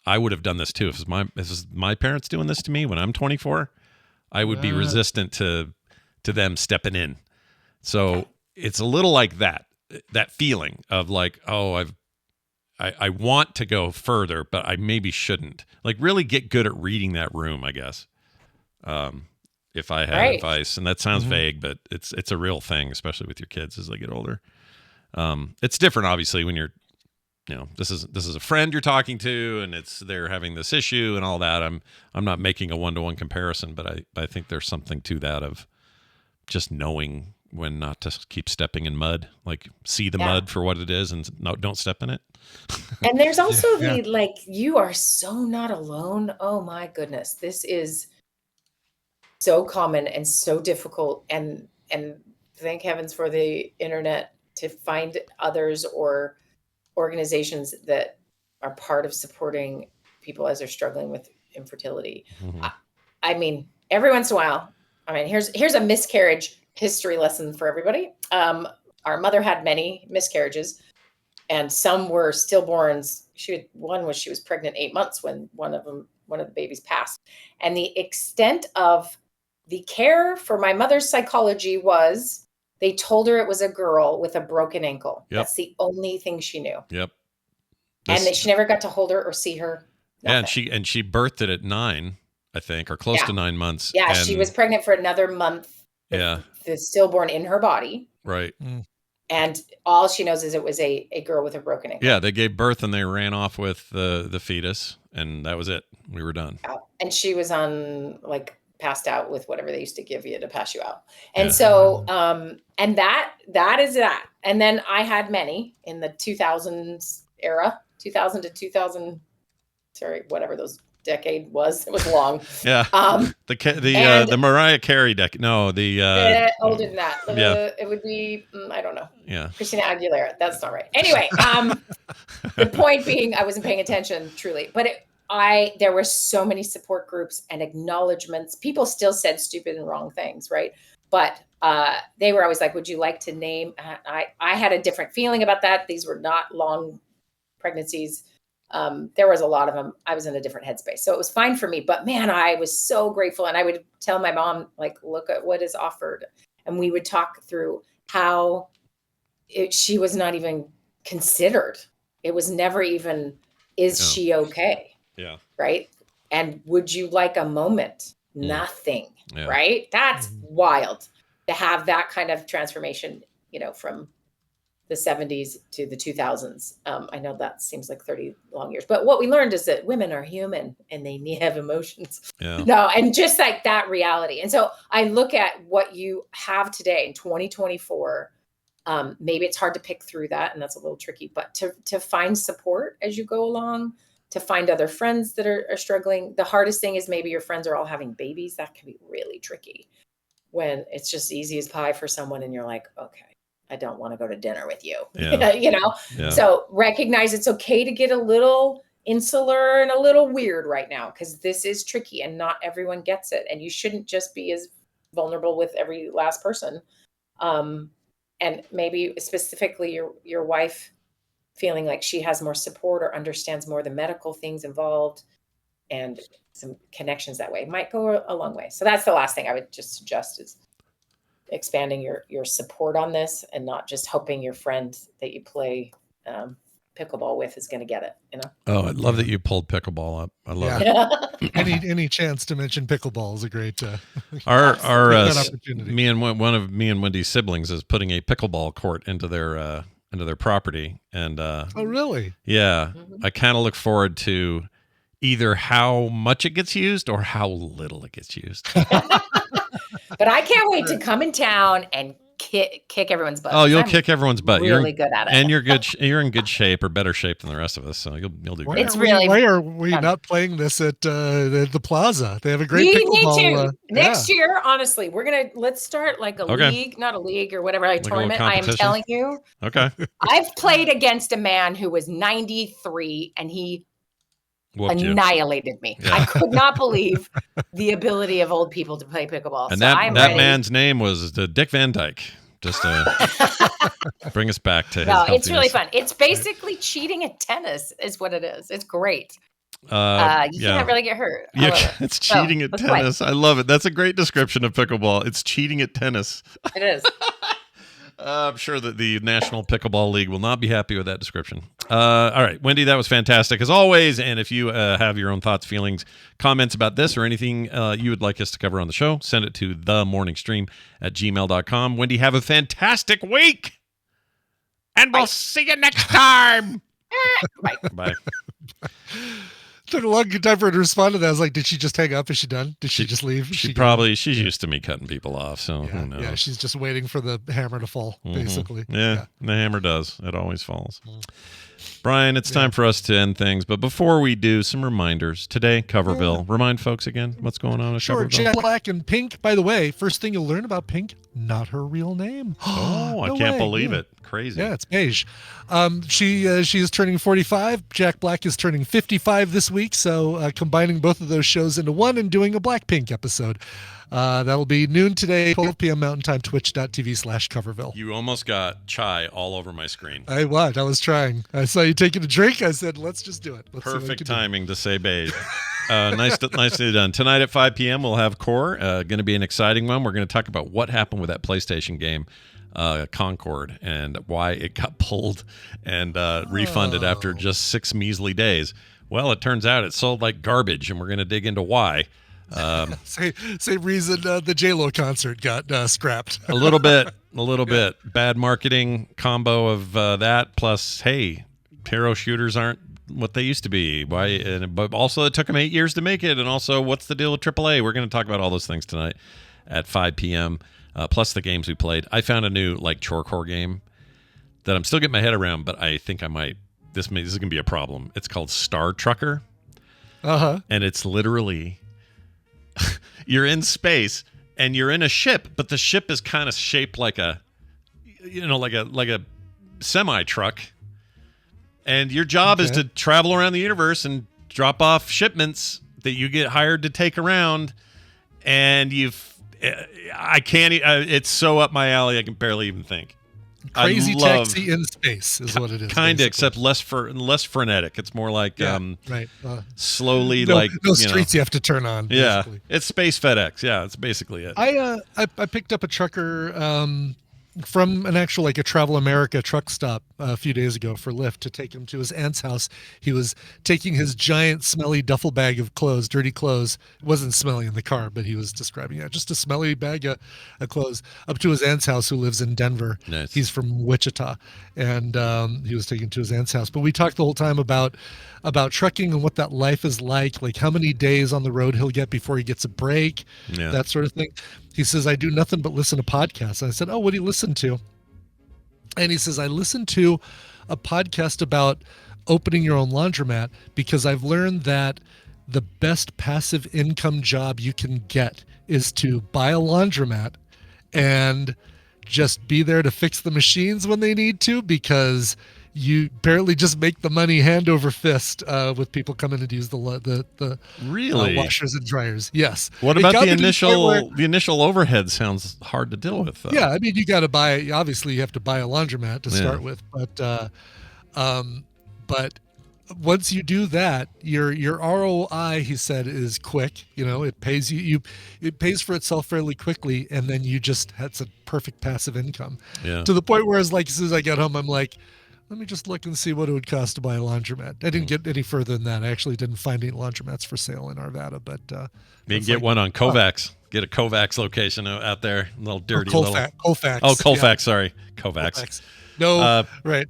I would have done this too. If this is my parents doing this to me when I'm 24, I would be resistant to them stepping in. So it's a little like that feeling of like, oh, I want to go further, but I maybe shouldn't. Like really get good at reading that room, I guess. If I had advice, and that sounds vague, but it's a real thing, especially with your kids as they get older. It's different, obviously, when you're, this is a friend you're talking to, and they're having this issue and all that. I'm not making a one-to-one comparison, but I think there's something to that of just knowing when not to keep stepping in mud, like see the mud for what it is, and don't step in it. And there's also you are so not alone. Oh my goodness, this is so common and so difficult, and thank heavens for the internet to find others or organizations that are part of supporting people as they're struggling with infertility. I mean, every once in a while, here's a miscarriage history lesson for everybody. Our mother had many miscarriages, and some were stillborns. She was pregnant 8 months when one of the babies passed. And the extent of the care for my mother's psychology was they told her it was a girl with a broken ankle. That's the only thing she knew. And she never got to hold her or see her. Nothing. Yeah, and she birthed it at 9, I think, or close to 9 months. Yeah, she was pregnant for another month. The stillborn in her body. Right. And all she knows is it was a girl with a broken ankle. Yeah, they gave birth and they ran off with the fetus, and that was it. We were done. And she was on passed out with whatever they used to give you to pass you out. And so, and that is that. And then I had many in the 2000s era, 2000 to 2000, whatever those decade was. It was long. The Mariah Carey decade. No, older than that. It would be, I don't know. Yeah. Christina Aguilera. That's not right. Anyway, the point being, I wasn't paying attention truly, but there were so many support groups and acknowledgments. People still said stupid and wrong things, right? But they were always like, would you like to name? I had a different feeling about that. These were not long pregnancies. There was a lot of them. I was in a different headspace. So it was fine for me. But man, I was so grateful. And I would tell my mom, like, look at what is offered. And we would talk through how she was not even considered. It was never even, is she okay? Yeah. Right. And would you like a moment? Nothing. Yeah. Right. That's wild to have that kind of transformation, from the 70s to the 2000s. I know that seems like 30 long years, but what we learned is that women are human and they have emotions. Yeah. No, and just like that reality. And so I look at what you have today in 2024. Maybe it's hard to pick through that, and that's a little tricky, but to find support as you go along, to find other friends that are struggling. The hardest thing is maybe your friends are all having babies. That can be really tricky when it's just easy as pie for someone and you're like, okay, I don't want to go to dinner with you, Yeah. So recognize it's okay to get a little insular and a little weird right now, because this is tricky and not everyone gets it. And you shouldn't just be as vulnerable with every last person. And maybe specifically your wife feeling like she has more support or understands more the medical things involved and some connections that way might go a long way. So that's the last thing I would just suggest is expanding your support on this and not just hoping your friend that you play pickleball with is going to get it, Oh, I love that you pulled pickleball up. I love it. Any chance to mention pickleball is a great our opportunity. me and Wendy's siblings is putting a pickleball court into their property, and oh really? Yeah, I kind of look forward to either how much it gets used or how little it gets used. But I can't wait to come in town and kick everyone's butt. Oh, you'll kick everyone's butt. Really good at it, and you're in good shape, or better shape than the rest of us. So you'll do great. Why are we not playing this at the plaza? They have a great pickleball. Need to. Next year, honestly, let's start like a league, not a league or whatever, a tournament. I am telling you. Okay. I've played against a man who was 93 and he annihilated me. Yeah. I could not believe the ability of old people to play pickleball. And so that man's name was Dick Van Dyke. Just to bring us back to his it's really fun. It's basically cheating at tennis is what it is. It's great. You can't really get hurt. It's cheating at tennis. I love it. That's a great description of pickleball. It's cheating at tennis. It is. I'm sure that the National Pickleball League will not be happy with that description. All right, Wendy, that was fantastic as always. And if you have your own thoughts, feelings, comments about this or anything you would like us to cover on the show, send it to themorningstream@gmail.com. Wendy, have a fantastic week. And we'll see you next time. Bye. Bye. Took a long time for her to respond to that. I was like, did she just hang up? Is she done? Did she just leave? She's used to me cutting people off, so who knows? Yeah, she's just waiting for the hammer to fall, basically. Yeah, the hammer does. It always falls. Brian, it's time for us to end things, but before we do, some reminders. Today, Coverville. Remind folks again what's going on at Coverville. Jet Black and Pink. By the way, first thing you'll learn about Pink, not her real name. I can't believe it. Crazy. Yeah, it's beige. She is turning 45. Jack Black is turning 55 this week, so combining both of those shows into one and doing a Blackpink episode. That'll be noon today, 12 p.m. Mountain Time, twitch.tv/Coverville. You almost got chai all over my screen. I was trying. I saw you taking a drink. I said, let's just do it. Perfect timing to say beige. Nicely done. Tonight at 5 p.m. we'll have Core. Going to be an exciting one. We're going to talk about what happened with that PlayStation game, Concord, and why it got pulled and refunded after just 6 measly days. Well, it turns out it sold like garbage, and we're going to dig into why. Same reason the J-Lo concert got scrapped. a little bit. Bad marketing combo of that, plus, hey, hero shooters aren't what they used to be. Why? But also, it took them 8 years to make it, and also, what's the deal with AAA? We're going to talk about all those things tonight at 5 p.m., plus the games we played. I found a new chorecore game that I'm still getting my head around, but I think I might. This is going to be a problem. It's called Star Trucker. And it's literally you're in space and you're in a ship, but the ship is kind of shaped like a semi truck. And your job is to travel around the universe and drop off shipments that you get hired to take around. And it's so up my alley I can barely even think. Crazy love, taxi in space is what it is. Kind of, basically. except less frenetic. It's more like right. slowly, no, like no streets you have to turn on. Yeah, basically. it's space FedEx. Yeah, it's basically it. I picked up a trucker from an actual like a Travel America truck stop a few days ago for Lyft to take him to his aunt's house. He was taking his giant smelly duffel bag of clothes, dirty clothes. It wasn't smelly in the car, but he was describing it just a smelly bag of clothes up to his aunt's house, who lives in Denver. Nice. He's from Wichita, and he was taken to his aunt's house. But we talked the whole time about trucking and what that life is like how many days on the road he'll get before he gets a break, that sort of thing. He says, I do nothing but listen to podcasts. And I said, oh, what do you listen to? And he says, I listen to a podcast about opening your own laundromat because I've learned that the best passive income job you can get is to buy a laundromat and just be there to fix the machines when they need to, because you barely just make the money hand over fist with people coming to use the really washers and dryers. Yes. What about the initial overhead? Sounds hard to deal with, though. Yeah, I mean, you got to buy. Obviously, you have to buy a laundromat to start with, but once you do that, your ROI, he said, is quick. You know, it pays it pays for itself fairly quickly, and then that's a perfect passive income. Yeah. To the point where, as soon as I get home, I'm like, let me just look and see what it would cost to buy a laundromat. I didn't get any further than that. I actually didn't find any laundromats for sale in Arvada, but you can get one on Kovacs. Get a Kovacs location out there, a little dirty Colfax. Oh, Colfax. Sorry, Kovacs. No, right.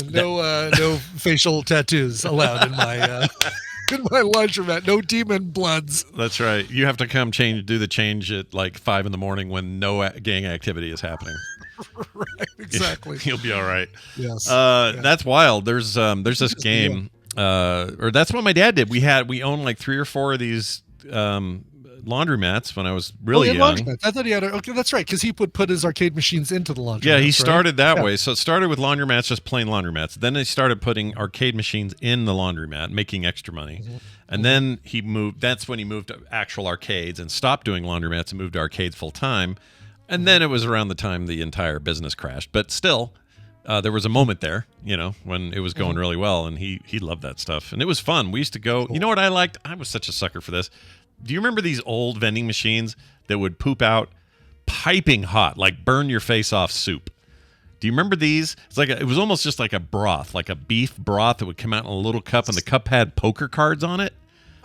No facial tattoos allowed in my laundromat. No demon bloods. That's right. You have to come do the change at like 5 a.m. when no gang activity is happening. Right, exactly. You'll be all right. Yes. That's wild. There's this game, or that's what my dad did. We owned like 3 or 4 of these laundromats when I was really young. Laundromats. I thought he had. Okay, that's right, because he would put his arcade machines into the laundromat. Yeah, he started that way. So it started with laundromats, just plain laundromats. Then they started putting arcade machines in the laundromat, making extra money. Mm-hmm. And then he moved. That's when he moved to actual arcades and stopped doing laundromats and moved to arcades full time. And then it was around the time the entire business crashed. But still, there was a moment there, when it was going really well, and he loved that stuff. And it was fun. We used to go. Cool. You know what I liked? I was such a sucker for this. Do you remember these old vending machines that would poop out piping hot, like burn your face off soup? Do you remember these? It's like it was almost just like a broth, like a beef broth that would come out in a little cup, and the cup had poker cards on it.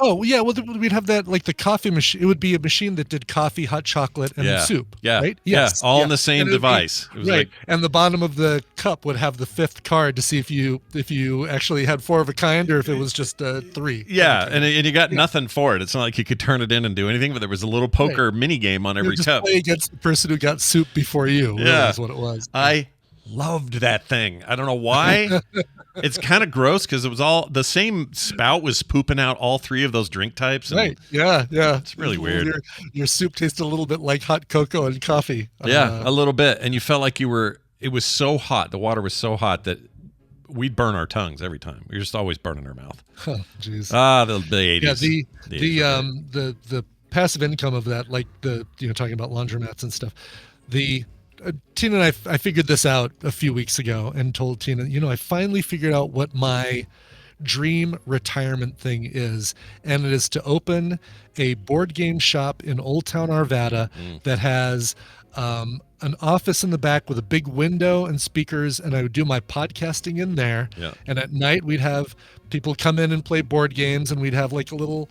Oh, yeah. Well, we'd have that, like the coffee machine. It would be a machine that did coffee, hot chocolate, and soup. Yeah. Right? Yes. Yeah. All in the same device. It was right. And the bottom of the cup would have the 5th card to see if you actually had 4 of a kind or if it was just 3. Yeah. And you got nothing for it. It's not like you could turn it in and do anything, but there was a little poker mini game on every cup. Play against the person who got soup before you. Yeah. Is what it was. I loved that thing. I don't know why. It's kind of gross because it was all the same spout was pooping out all 3 of those drink types. Right. Yeah. It's really weird. Your soup tasted a little bit like hot cocoa and coffee. Yeah, a little bit. And you felt like it was so hot. The water was so hot that we'd burn our tongues every time. We were just always burning our mouth. Oh, jeez. The 80s. Yeah, the passive income of that, like talking about laundromats and stuff. Tina and I figured this out a few weeks ago and told Tina, I finally figured out what my dream retirement thing is. And it is to open a board game shop in Old Town Arvada that has an office in the back with a big window and speakers. And I would do my podcasting in there. Yeah. And at night we'd have people come in and play board games, and we'd have like a little,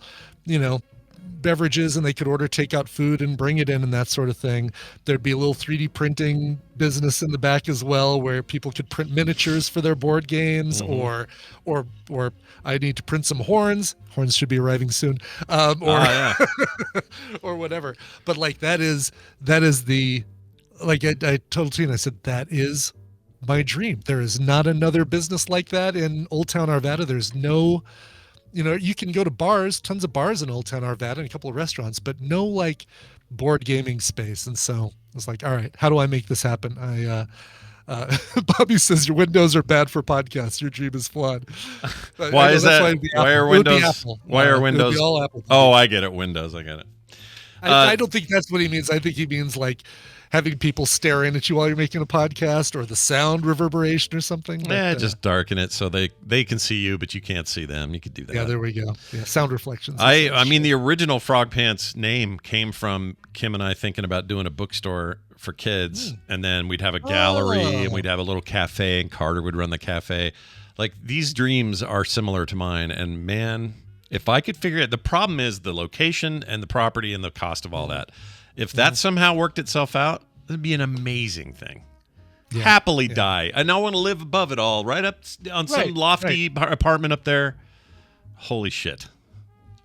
beverages, and they could order takeout food and bring it in and that sort of thing. There'd be a little 3D printing business in the back as well, where people could print miniatures for their board games, or I need to print some horns. Horns should be arriving soon, or whatever. But like that is the, like I told Tina, I said, that is my dream. There is not another business like that in Old Town Arvada. There's no, you can go to bars, tons of bars in Old Town Arvada and a couple of restaurants, but no like board gaming space. And so I was like, all right, how do I make this happen? Bobby says your windows are bad for podcasts. Your dream is flawed. Why is that? Why are Windows? Why are Windows? All Apple. Oh, I get it. Windows. I get it. I don't think that's what he means. I think he means like having people staring at you while you're making a podcast, or the sound reverberation or something. Yeah, just darken it so they can see you, but you can't see them. You could do that. Yeah, there we go. Yeah, sound reflections. I mean, the original Frog Pants name came from Kim and I thinking about doing a bookstore for kids, and then we'd have a gallery, and we'd have a little cafe, and Carter would run the cafe. Like, these dreams are similar to mine, and man, if I could figure it, the problem is the location and the property and the cost of all that. If that somehow worked itself out, it'd be an amazing thing. Yeah, happily die. And I want to live above it all, right up on some lofty apartment up there. Holy shit.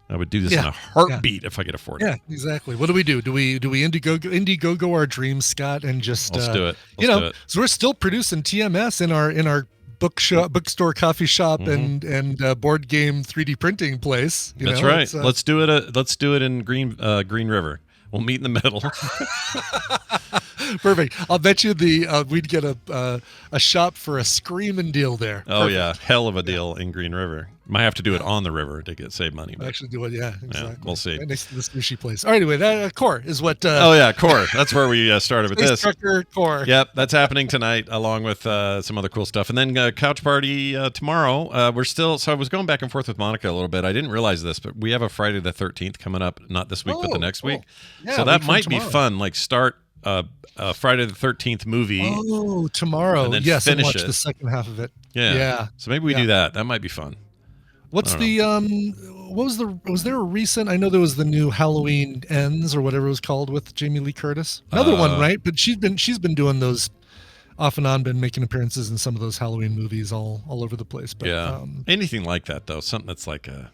I would do this in a heartbeat if I could afford it. Yeah, exactly. What do we do? Do we Indiegogo our dreams, Scott, and just let's do it. Let's do it. So we're still producing TMS in our bookstore, coffee shop, and board game 3D printing place. That's right. Let's do it. Let's do it in Green River. We'll meet in the middle. Perfect. I'll bet you we'd get a shop for a screaming deal there. Oh, perfect. Yeah. Hell of a deal in Green River. Might have to do it on the river to save money. But actually do it, exactly. Yeah, we'll see. Right next to the sushi place. All right, anyway, that Core is what... Core. That's where we started with this. Trucker Core. Yep, that's happening tonight, along with some other cool stuff. And then Couch Party tomorrow. We're still... So I was going back and forth with Monica a little bit. I didn't realize this, but we have a Friday the 13th coming up, not this week, but the next week. Yeah, so that might be fun. Like, start... Friday the 13th movie. Oh, tomorrow. And then finish and watch it. The second half of it. Yeah. So maybe we do that. That might be fun. What's the was there a recent, I know there was the new Halloween Ends or whatever it was called with Jamie Lee Curtis. Another one, right? But she's been doing those off and on, been making appearances in some of those Halloween movies all over the place. But anything like that though, something that's like I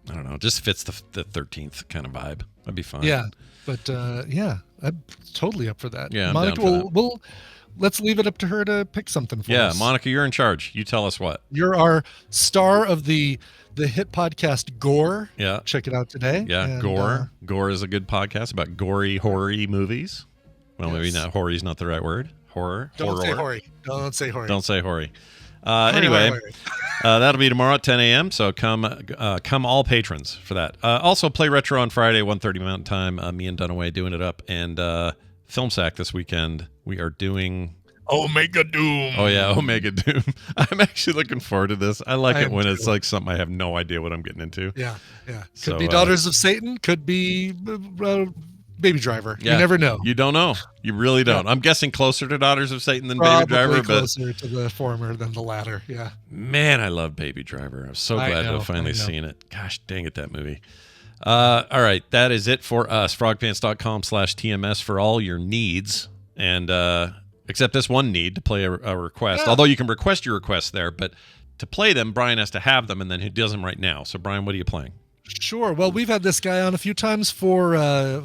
don't know, just fits the 13th kind of vibe. That'd be fun. Yeah. But I'm totally up for that. Yeah, Monica, let's leave it up to her to pick something for us. Yeah, Monica, you're in charge. You tell us what. You're our star of the hit podcast Gore. Yeah. Check it out today. Yeah, and, Gore. Gore is a good podcast about gory, hoary movies. Well, maybe not. Hoary is not the right word. Horror. Don't say hoary. Don't say hoary. Don't say hoary. Anyway, that'll be tomorrow at 10 a.m. So come all patrons for that. Also, Play Retro on Friday, 1:30 Mountain Time. Me and Dunaway doing it up. And Film Sack this weekend. We are doing Omega Doom. Oh yeah, Omega Doom. I'm actually looking forward to this. I like it when it's like something I have no idea what I'm getting into. Yeah. Could be Daughters of Satan. Could be Baby Driver. You never know. You don't know. You really don't. Yeah. I'm guessing closer to Daughters of Satan than Probably Baby Driver, closer to the former than the latter. Yeah. Man, I love Baby Driver. I'm so glad to have finally seen it. Gosh dang it, that movie. All right, that is it for us. Frogpants.com/TMS for all your needs, and except this one need to play a request. Yeah. Although you can request your requests there, but to play them, Brian has to have them, and then he does them right now. So, Brian, what are you playing? Sure. Well, we've had this guy on a few times for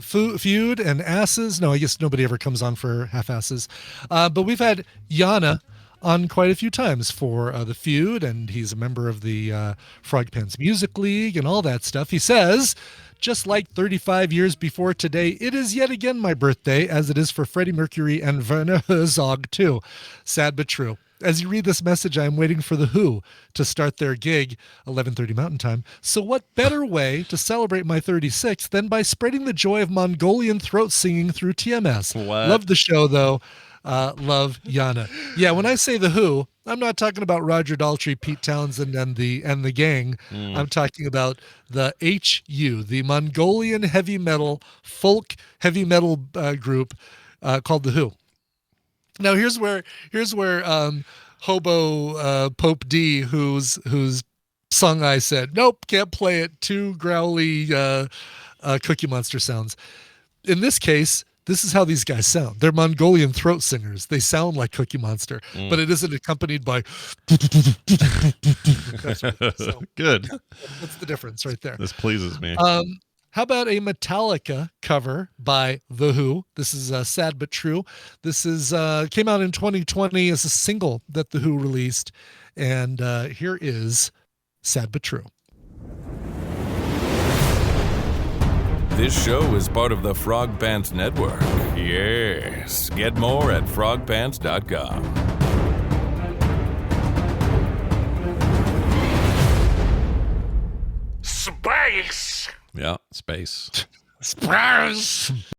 Feud and Asses. No, I guess nobody ever comes on for half-asses. But we've had Yana on quite a few times for the Feud, and he's a member of the Frog Pants Music League and all that stuff. He says, just like 35 years before today, it is yet again my birthday, as it is for Freddie Mercury and Werner Herzog, too. Sad but true. As you read this message, I am waiting for The Who to start their gig, 11:30 Mountain Time. So what better way to celebrate my 36th than by spreading the joy of Mongolian throat singing through TMS? What? Love the show, though. Love, Yana. Yeah, when I say The Who, I'm not talking about Roger Daltrey, Pete Townsend, and the gang. I'm talking about the HU, the Mongolian heavy metal, folk heavy metal group called The Who. Now here's where Hobo Pope D, whose song I said, nope, can't play it, too growly Cookie Monster sounds. In this case, this is how these guys sound. They're Mongolian throat singers. They sound like Cookie Monster, but it isn't accompanied by so, good. That's the difference right there. This pleases me. How about a Metallica cover by The Who? This is Sad But True. This is came out in 2020 as a single that The Who released. And here is Sad But True. This show is part of the Frog Pants Network. Yes. Get more at frogpants.com. Space! Yeah, space. Space!